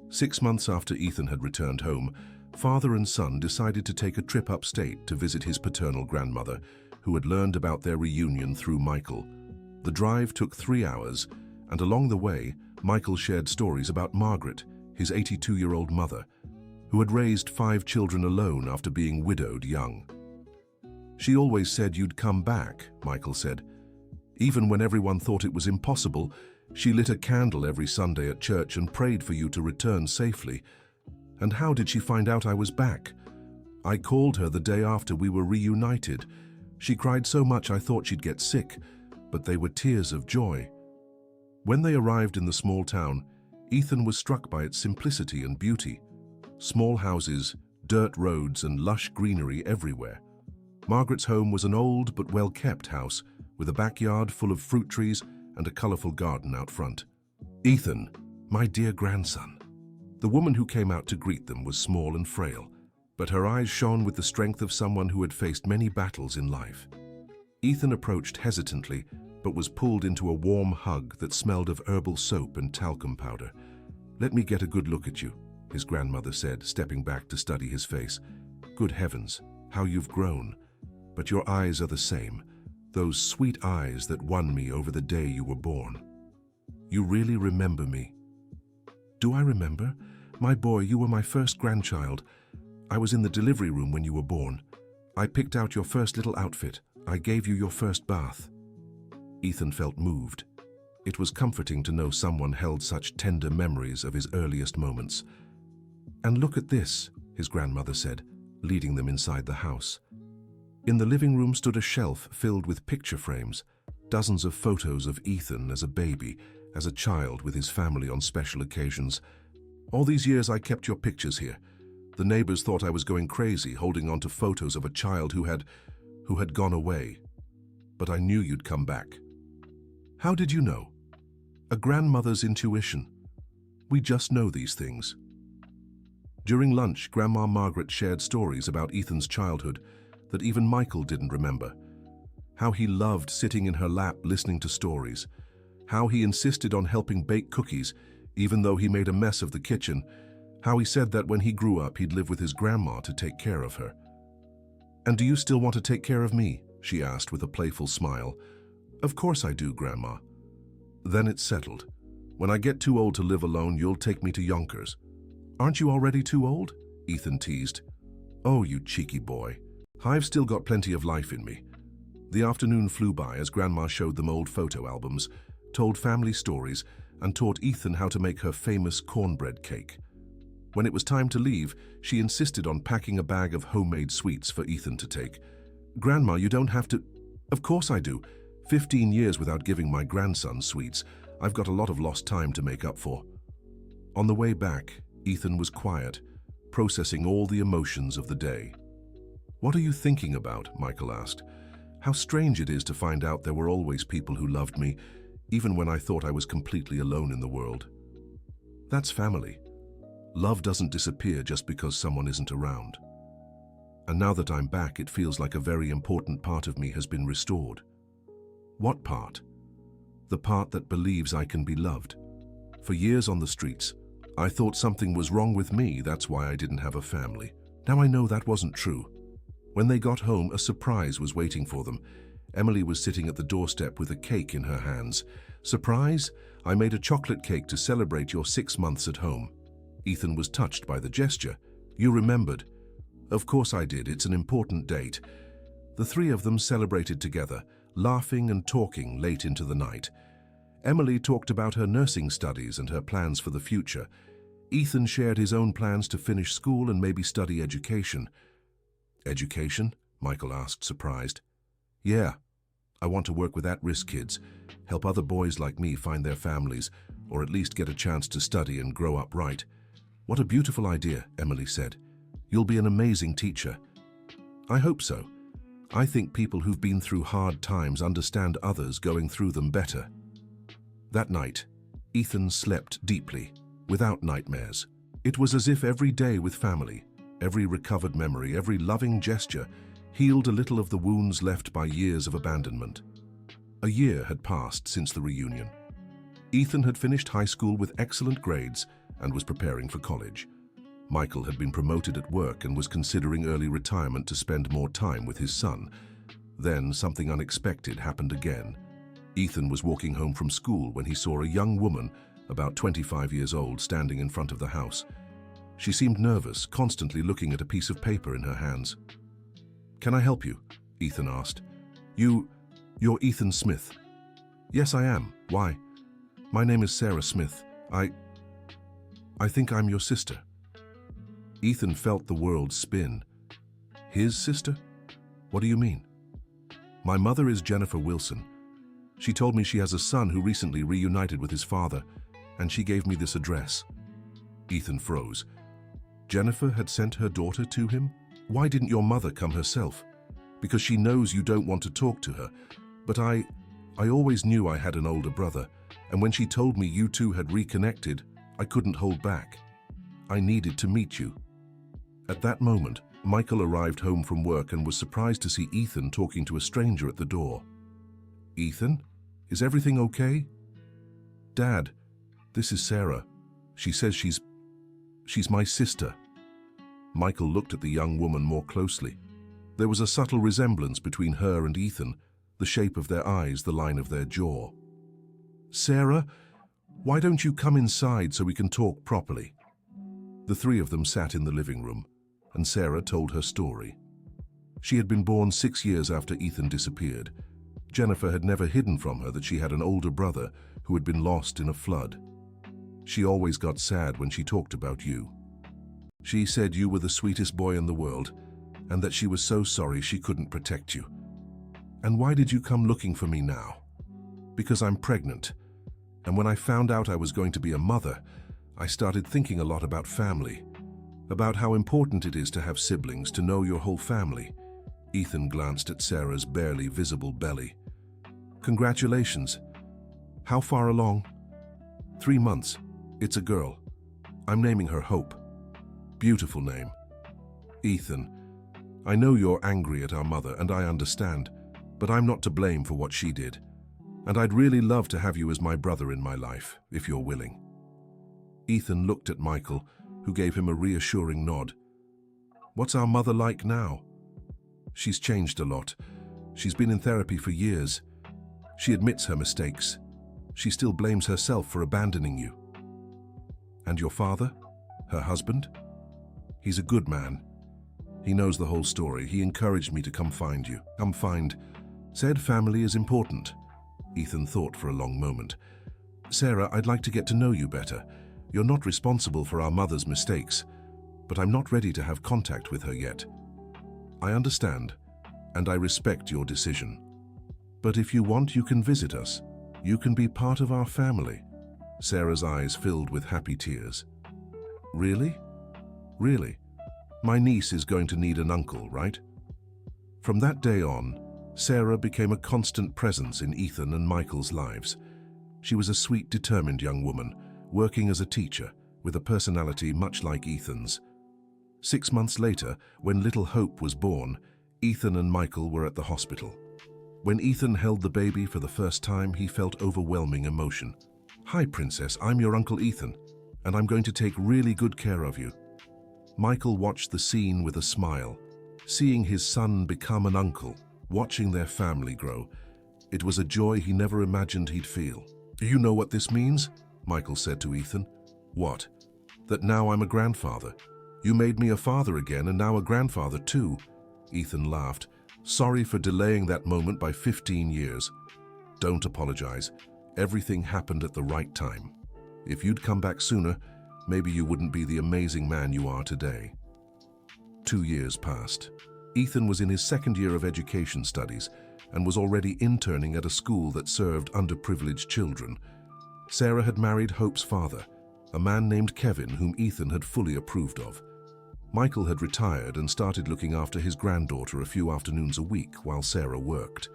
6 months after Ethan had returned home, father and son decided to take a trip upstate to visit his paternal grandmother, who had learned about their reunion through Michael. The drive took 3 hours, and along the way, Michael shared stories about Margaret, his 82-year-old mother, who had raised 5 children alone after being widowed young. "She always said you'd come back," Michael said. "Even when everyone thought it was impossible, she lit a candle every Sunday at church and prayed for you to return safely. And how did she find out I was back? I called her the day after we were reunited. She cried so much I thought she'd get sick, but they were tears of joy." When they arrived in the small town, Ethan was struck by its simplicity and beauty. Small houses, dirt roads, and lush greenery everywhere. Margaret's home was an old but well-kept house, with a backyard full of fruit trees and a colorful garden out front. "Ethan, my dear grandson." The woman who came out to greet them was small and frail, but her eyes shone with the strength of someone who had faced many battles in life. Ethan approached hesitantly, but was pulled into a warm hug that smelled of herbal soap and talcum powder. "Let me get a good look at you," his grandmother said, stepping back to study his face. "Good heavens, how you've grown. But your eyes are the same, those sweet eyes that won me over the day you were born. You really remember me." "Do I remember? My boy, you were my first grandchild. I was in the delivery room when you were born. I picked out your first little outfit. I gave you your first bath." Ethan felt moved. It was comforting to know someone held such tender memories of his earliest moments. "And look at this," his grandmother said, leading them inside the house. In the living room stood a shelf filled with picture frames, dozens of photos of Ethan as a baby, as a child with his family on special occasions. "All these years I kept your pictures here. The neighbors thought I was going crazy, holding on to photos of a child who had gone away. But I knew you'd come back." "How did you know?" "A grandmother's intuition. We just know these things." During lunch, Grandma Margaret shared stories about Ethan's childhood that even Michael didn't remember. How he loved sitting in her lap listening to stories. How he insisted on helping bake cookies, even though he made a mess of the kitchen. How he said that when he grew up, he'd live with his grandma to take care of her. "And do you still want to take care of me?" she asked with a playful smile. "Of course I do, Grandma." "Then it's settled. When I get too old to live alone, you'll take me to Yonkers." "Aren't you already too old?" Ethan teased. "Oh, you cheeky boy. I've still got plenty of life in me." The afternoon flew by as Grandma showed them old photo albums, told family stories, and taught Ethan how to make her famous cornbread cake. When it was time to leave, she insisted on packing a bag of homemade sweets for Ethan to take. "Grandma, you don't have to—" "Of course I do. 15 years without giving my grandson sweets. I've got a lot of lost time to make up for. On the way back, Ethan was quiet, processing all the emotions of the day. "What are you thinking about?" Michael asked. "How strange it is to find out there were always people who loved me, even when I thought I was completely alone in the world." That's family. Love doesn't disappear just because someone isn't around. And now that I'm back, it feels like a very important part of me has been restored. What part? The part that believes I can be loved. For years on the streets, I thought something was wrong with me, that's why I didn't have a family. Now I know that wasn't true. When they got home, a surprise was waiting for them. Emily was sitting at the doorstep with a cake in her hands. "Surprise? I made a chocolate cake to celebrate your 6 months at home." Ethan was touched by the gesture. "You remembered." "Of course I did, it's an important date." The three of them celebrated together, laughing and talking late into the night. Emily talked about her nursing studies and her plans for the future. Ethan shared his own plans to finish school and maybe study education. "Education?" Michael asked, surprised. "Yeah. I want to work with at-risk kids, help other boys like me find their families, or at least get a chance to study and grow up right." "What a beautiful idea," Emily said. "You'll be an amazing teacher." "I hope so. I think people who've been through hard times understand others going through them better." That night, Ethan slept deeply, without nightmares. It was as if every day with family, every recovered memory, every loving gesture, healed a little of the wounds left by years of abandonment. A year had passed since the reunion. Ethan had finished high school with excellent grades and was preparing for college. Michael had been promoted at work and was considering early retirement to spend more time with his son. Then something unexpected happened again. Ethan was walking home from school when he saw a young woman, about 25 years old, standing in front of the house. She seemed nervous, constantly looking at a piece of paper in her hands. "Can I help you?" Ethan asked. You're Ethan Smith." "Yes, I am. Why?" "My name is Sarah Smith. I think I'm your sister." Ethan felt the world spin. His sister? What do you mean? "My mother is Jennifer Wilson. She told me she has a son who recently reunited with his father, and she gave me this address." Ethan froze. Jennifer had sent her daughter to him? "Why didn't your mother come herself?" "Because she knows you don't want to talk to her. But I always knew I had an older brother, and when she told me you two had reconnected, I couldn't hold back. I needed to meet you." At that moment, Michael arrived home from work and was surprised to see Ethan talking to a stranger at the door. "Ethan, is everything okay?" "Dad, this is Sarah. She says she's my sister." Michael looked at the young woman more closely. There was a subtle resemblance between her and Ethan, the shape of their eyes, the line of their jaw. "Sarah, why don't you come inside so we can talk properly?" The three of them sat in the living room, and Sarah told her story. She had been born 6 years after Ethan disappeared. Jennifer had never hidden from her that she had an older brother who had been lost in a flood. She always got sad when she talked about you. She said you were the sweetest boy in the world, and that she was so sorry she couldn't protect you. "And why did you come looking for me now?" "Because I'm pregnant. And when I found out I was going to be a mother, I started thinking a lot about family, about how important it is to have siblings, to know your whole family." Ethan glanced at Sarah's barely visible belly. "Congratulations. How far along?" 3 months. It's a girl. I'm naming her Hope." "Beautiful name." "Ethan, I know you're angry at our mother, and I understand, but I'm not to blame for what she did. And I'd really love to have you as my brother in my life, if you're willing." Ethan looked at Michael, who gave him a reassuring nod. "What's our mother like now?" "She's changed a lot. She's been in therapy for years. She admits her mistakes. She still blames herself for abandoning you." "And your father? Her husband?" "He's a good man. He knows the whole story. He encouraged me to come find you. Said family is important." Ethan thought for a long moment. "Sarah, I'd like to get to know you better. You're not responsible for our mother's mistakes, but I'm not ready to have contact with her yet." "I understand, and I respect your decision." But if you want, you can visit us. You can be part of our family. Sarah's eyes filled with happy tears. Really? Really? My niece is going to need an uncle, right? From that day on, Sarah became a constant presence in Ethan and Michael's lives. She was a sweet, determined young woman, working as a teacher, with a personality much like Ethan's. 6 months later, when little Hope was born, Ethan and Michael were at the hospital. When Ethan held the baby for the first time, he felt overwhelming emotion. "Hi, Princess, I'm your Uncle Ethan, and I'm going to take really good care of you." Michael watched the scene with a smile. Seeing his son become an uncle, watching their family grow, it was a joy he never imagined he'd feel. "Do you know what this means?" Michael said to Ethan. "What?" "That now I'm a grandfather. You made me a father again and now a grandfather too." Ethan laughed. "Sorry for delaying that moment by 15 years. Don't apologize. Everything happened at the right time. If you'd come back sooner, maybe you wouldn't be the amazing man you are today." 2 years passed. Ethan was in his second year of education studies and was already interning at a school that served underprivileged children. Sarah had married Hope's father, a man named Kevin whom Ethan had fully approved of. Michael had retired and started looking after his granddaughter a few afternoons a week while Sarah worked.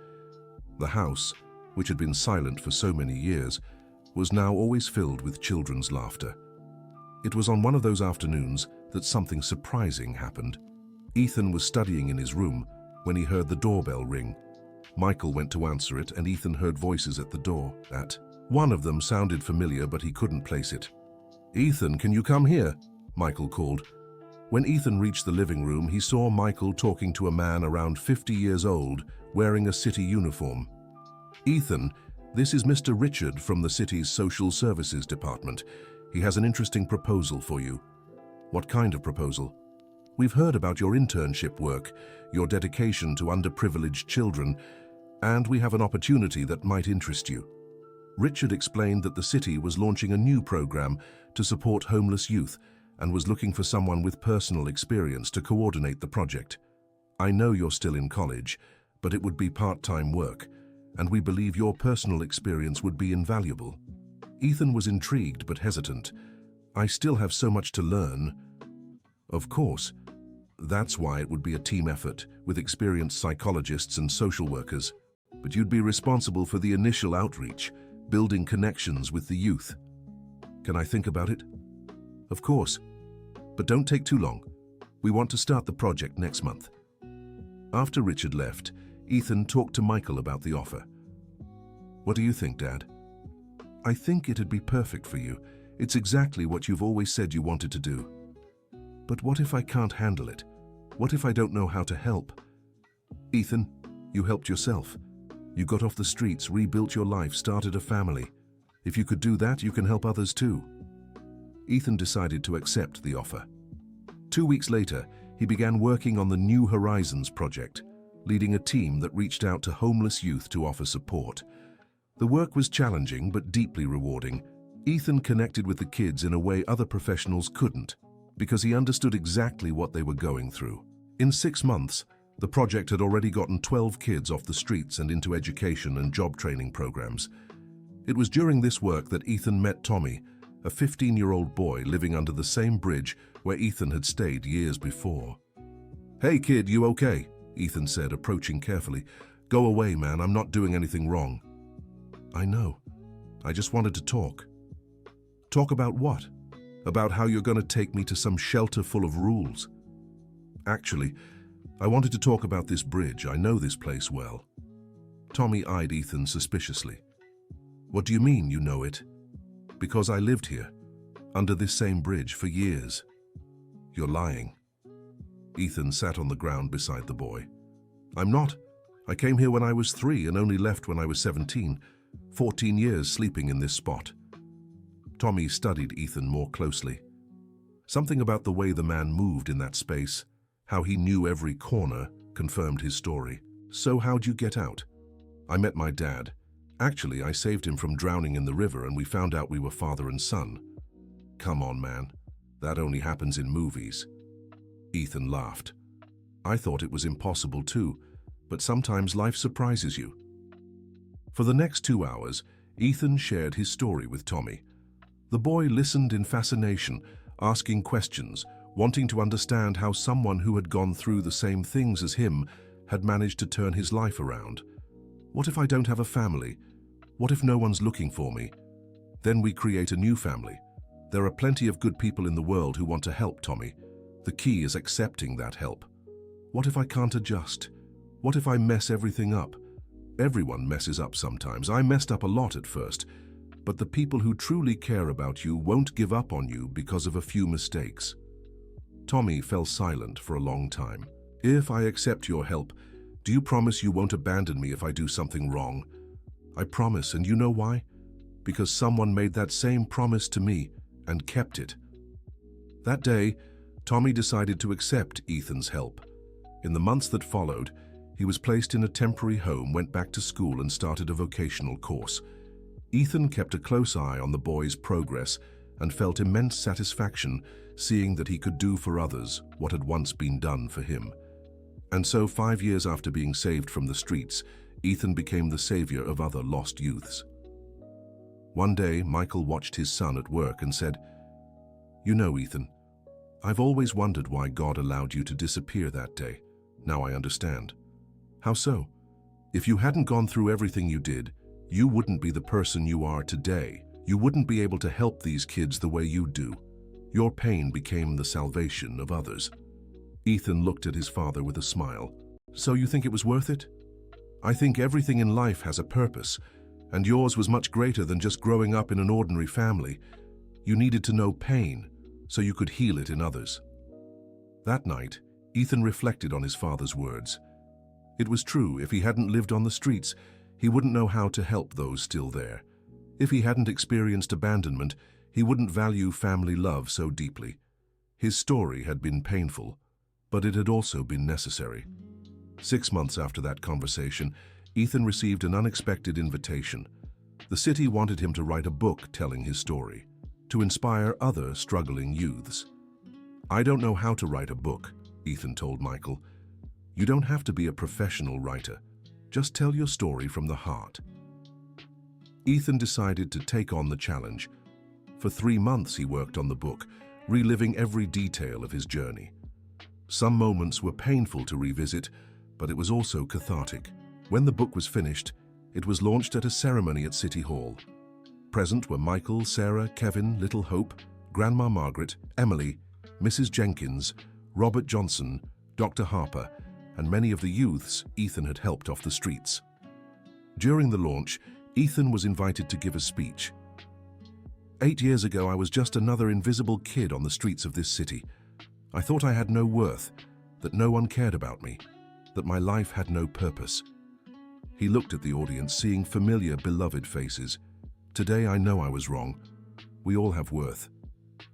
The house, which had been silent for so many years, was now always filled with children's laughter. It was on one of those afternoons that something surprising happened. Ethan was studying in his room when he heard the doorbell ring. Michael went to answer it, and Ethan heard voices at the door. One of them sounded familiar, but he couldn't place it. "Ethan, can you come here?" Michael called. When Ethan reached the living room, he saw Michael talking to a man around 50 years old, wearing a city uniform. "Ethan, this is Mr. Richard from the city's social services department. He has an interesting proposal for you." "What kind of proposal?" "We've heard about your internship work, your dedication to underprivileged children, and we have an opportunity that might interest you." Richard explained that the city was launching a new program to support homeless youth and was looking for someone with personal experience to coordinate the project. "I know you're still in college, but it would be part-time work, and we believe your personal experience would be invaluable." Ethan was intrigued but hesitant. "I still have so much to learn." "Of course. That's why it would be a team effort with experienced psychologists and social workers. But you'd be responsible for the initial outreach, building connections with the youth." "Can I think about it?" "Of course. But don't take too long. We want to start the project next month." After Richard left, Ethan talked to Michael about the offer. "What do you think, Dad?" "I think it'd be perfect for you. It's exactly what you've always said you wanted to do." "But what if I can't handle it? What if I don't know how to help?" "Ethan, you helped yourself. You got off the streets, rebuilt your life, started a family. If you could do that, you can help others too." Ethan decided to accept the offer. 2 weeks later, he began working on the New Horizons project, leading a team that reached out to homeless youth to offer support. The work was challenging but deeply rewarding. Ethan connected with the kids in a way other professionals couldn't, because he understood exactly what they were going through. In 6 months, the project had already gotten 12 kids off the streets and into education and job training programs. It was during this work that Ethan met Tommy, a 15-year-old boy living under the same bridge where Ethan had stayed years before. "Hey kid, you okay?" Ethan said, approaching carefully. "Go away, man, I'm not doing anything wrong." "I know. I just wanted to talk." "Talk about what?" "About how you're going to take me to some shelter full of rules." "Actually, I wanted to talk about this bridge. I know this place well." Tommy eyed Ethan suspiciously. "What do you mean you know it?" "Because I lived here, under this same bridge, for years." "You're lying." Ethan sat on the ground beside the boy. "I'm not. I came here when I was 3 and only left when I was 17. 14 years sleeping in this spot." Tommy studied Ethan more closely. Something about the way the man moved in that space, how he knew every corner, confirmed his story. "So how'd you get out?" "I met my dad. Actually, I saved him from drowning in the river and we found out we were father and son." "Come on, man. That only happens in movies." Ethan laughed. "I thought it was impossible too, but sometimes life surprises you." For the next 2 hours, Ethan shared his story with Tommy. The boy listened in fascination, asking questions, wanting to understand how someone who had gone through the same things as him had managed to turn his life around. What if I don't have a family? What if no one's looking for me? Then we create a new family. There are plenty of good people in the world who want to help, Tommy. The key is accepting that help. What if I can't adjust? What if I mess everything up? Everyone messes up sometimes. I messed up a lot at first, but the people who truly care about you won't give up on you because of a few mistakes. Tommy fell silent for a long time. If I accept your help, do you promise you won't abandon me if I do something wrong? I promise, and you know why? Because someone made that same promise to me and kept it. That day, Tommy decided to accept Ethan's help. In the months that followed, he was placed in a temporary home, went back to school and started a vocational course. Ethan kept a close eye on the boy's progress and felt immense satisfaction seeing that he could do for others what had once been done for him. And so 5 years after being saved from the streets, Ethan became the savior of other lost youths. One day, Michael watched his son at work and said, "You know, Ethan, I've always wondered why God allowed you to disappear that day. Now I understand." "How so?" "If you hadn't gone through everything you did, you wouldn't be the person you are today. You wouldn't be able to help these kids the way you do. Your pain became the salvation of others." Ethan looked at his father with a smile. "So you think it was worth it?" "I think everything in life has a purpose, and yours was much greater than just growing up in an ordinary family. You needed to know pain so you could heal it in others." That night, Ethan reflected on his father's words. It was true. If he hadn't lived on the streets, he wouldn't know how to help those still there. If he hadn't experienced abandonment, he wouldn't value family love so deeply. His story had been painful, but it had also been necessary. 6 months after that conversation, Ethan received an unexpected invitation. The city wanted him to write a book telling his story, to inspire other struggling youths. "I don't know how to write a book," Ethan told Michael. "You don't have to be a professional writer. Just tell your story from the heart." Ethan decided to take on the challenge. For 3 months he worked on the book, reliving every detail of his journey. Some moments were painful to revisit, but it was also cathartic. When the book was finished, it was launched at a ceremony at City Hall. Present were Michael, Sarah, Kevin, Little Hope, Grandma Margaret, Emily, Mrs. Jenkins, Robert Johnson, Dr. Harper, and many of the youths Ethan had helped off the streets. During the launch, Ethan was invited to give a speech. 8 years ago, I was just another invisible kid on the streets of this city. I thought I had no worth, that no one cared about me, that my life had no purpose. He looked at the audience, seeing familiar, beloved faces. Today, I know I was wrong. We all have worth.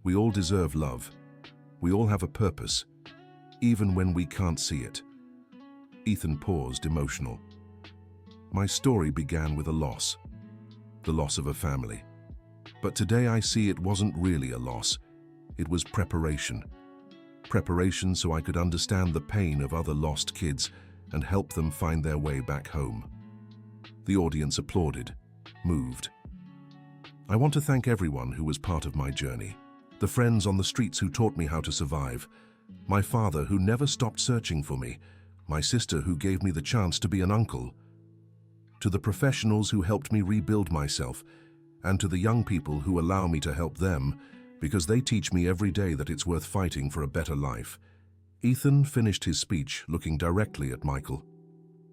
We all deserve love. We all have a purpose, even when we can't see it. Ethan paused, emotional. My story began with a loss, the loss of a family. But today I see it wasn't really a loss. It was preparation. Preparation so I could understand the pain of other lost kids and help them find their way back home. The audience applauded, moved. I want to thank everyone who was part of my journey. The friends on the streets who taught me how to survive. My father who never stopped searching for me. My sister who gave me the chance to be an uncle. To the professionals who helped me rebuild myself, and to the young people who allow me to help them, because they teach me every day that it's worth fighting for a better life. Ethan finished his speech looking directly at Michael.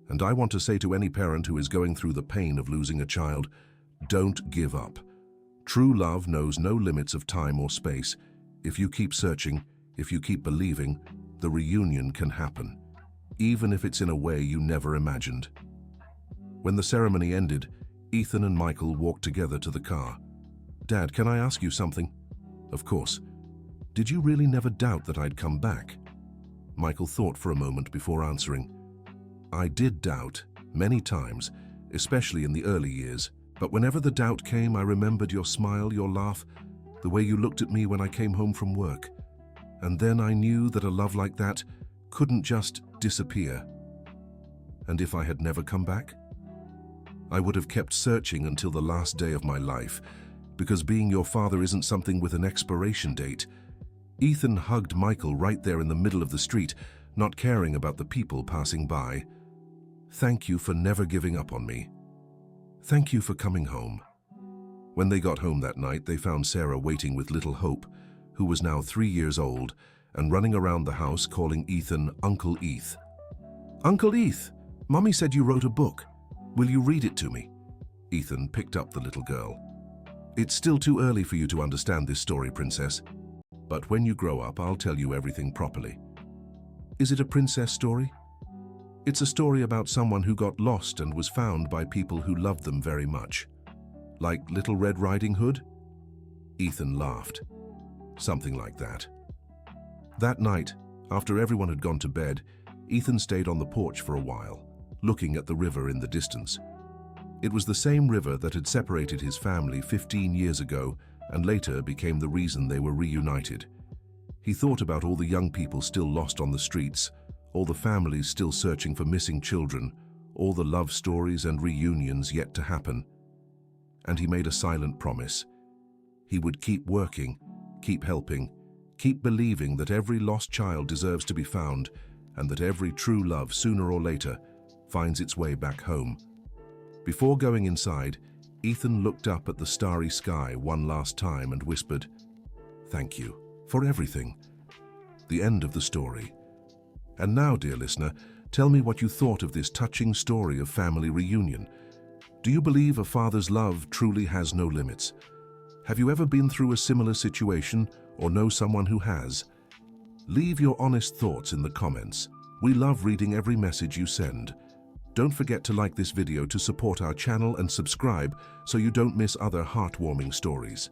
And I want to say to any parent who is going through the pain of losing a child, don't give up. True love knows no limits of time or space. If you keep searching, if you keep believing, the reunion can happen, even if it's in a way you never imagined. When the ceremony ended, Ethan and Michael walked together to the car. Dad, can I ask you something? Of course. Did you really never doubt that I'd come back? Michael thought for a moment before answering. I did doubt, many times, especially in the early years, but whenever the doubt came, I remembered your smile, your laugh, the way you looked at me when I came home from work. And then I knew that a love like that couldn't just disappear. And if I had never come back? I would have kept searching until the last day of my life, because being your father isn't something with an expiration date. Ethan hugged Michael right there in the middle of the street, not caring about the people passing by. Thank you for never giving up on me. Thank you for coming home. When they got home that night, they found Sarah waiting with little Hope, who was now 3 years old, and running around the house calling Ethan Uncle Eth. Uncle Eth, Mommy said you wrote a book. Will you read it to me? Ethan picked up the little girl. It's still too early for you to understand this story, Princess. But when you grow up, I'll tell you everything properly. Is it a princess story? It's a story about someone who got lost and was found by people who loved them very much. Like Little Red Riding Hood? Ethan laughed. Something like that. That night, after everyone had gone to bed, Ethan stayed on the porch for a while, looking at the river in the distance. It was the same river that had separated his family 15 years ago and later became the reason they were reunited. He thought about all the young people still lost on the streets, all the families still searching for missing children, all the love stories and reunions yet to happen. And he made a silent promise. He would keep working, keep helping, keep believing that every lost child deserves to be found and that every true love, sooner or later, finds its way back home. Before going inside, Ethan looked up at the starry sky one last time and whispered, "Thank you for everything." The end of the story. And now, dear listener, tell me what you thought of this touching story of family reunion. Do you believe a father's love truly has no limits? Have you ever been through a similar situation or know someone who has? Leave your honest thoughts in the comments. We love reading every message you send. Don't forget to like this video to support our channel and subscribe so you don't miss other heartwarming stories.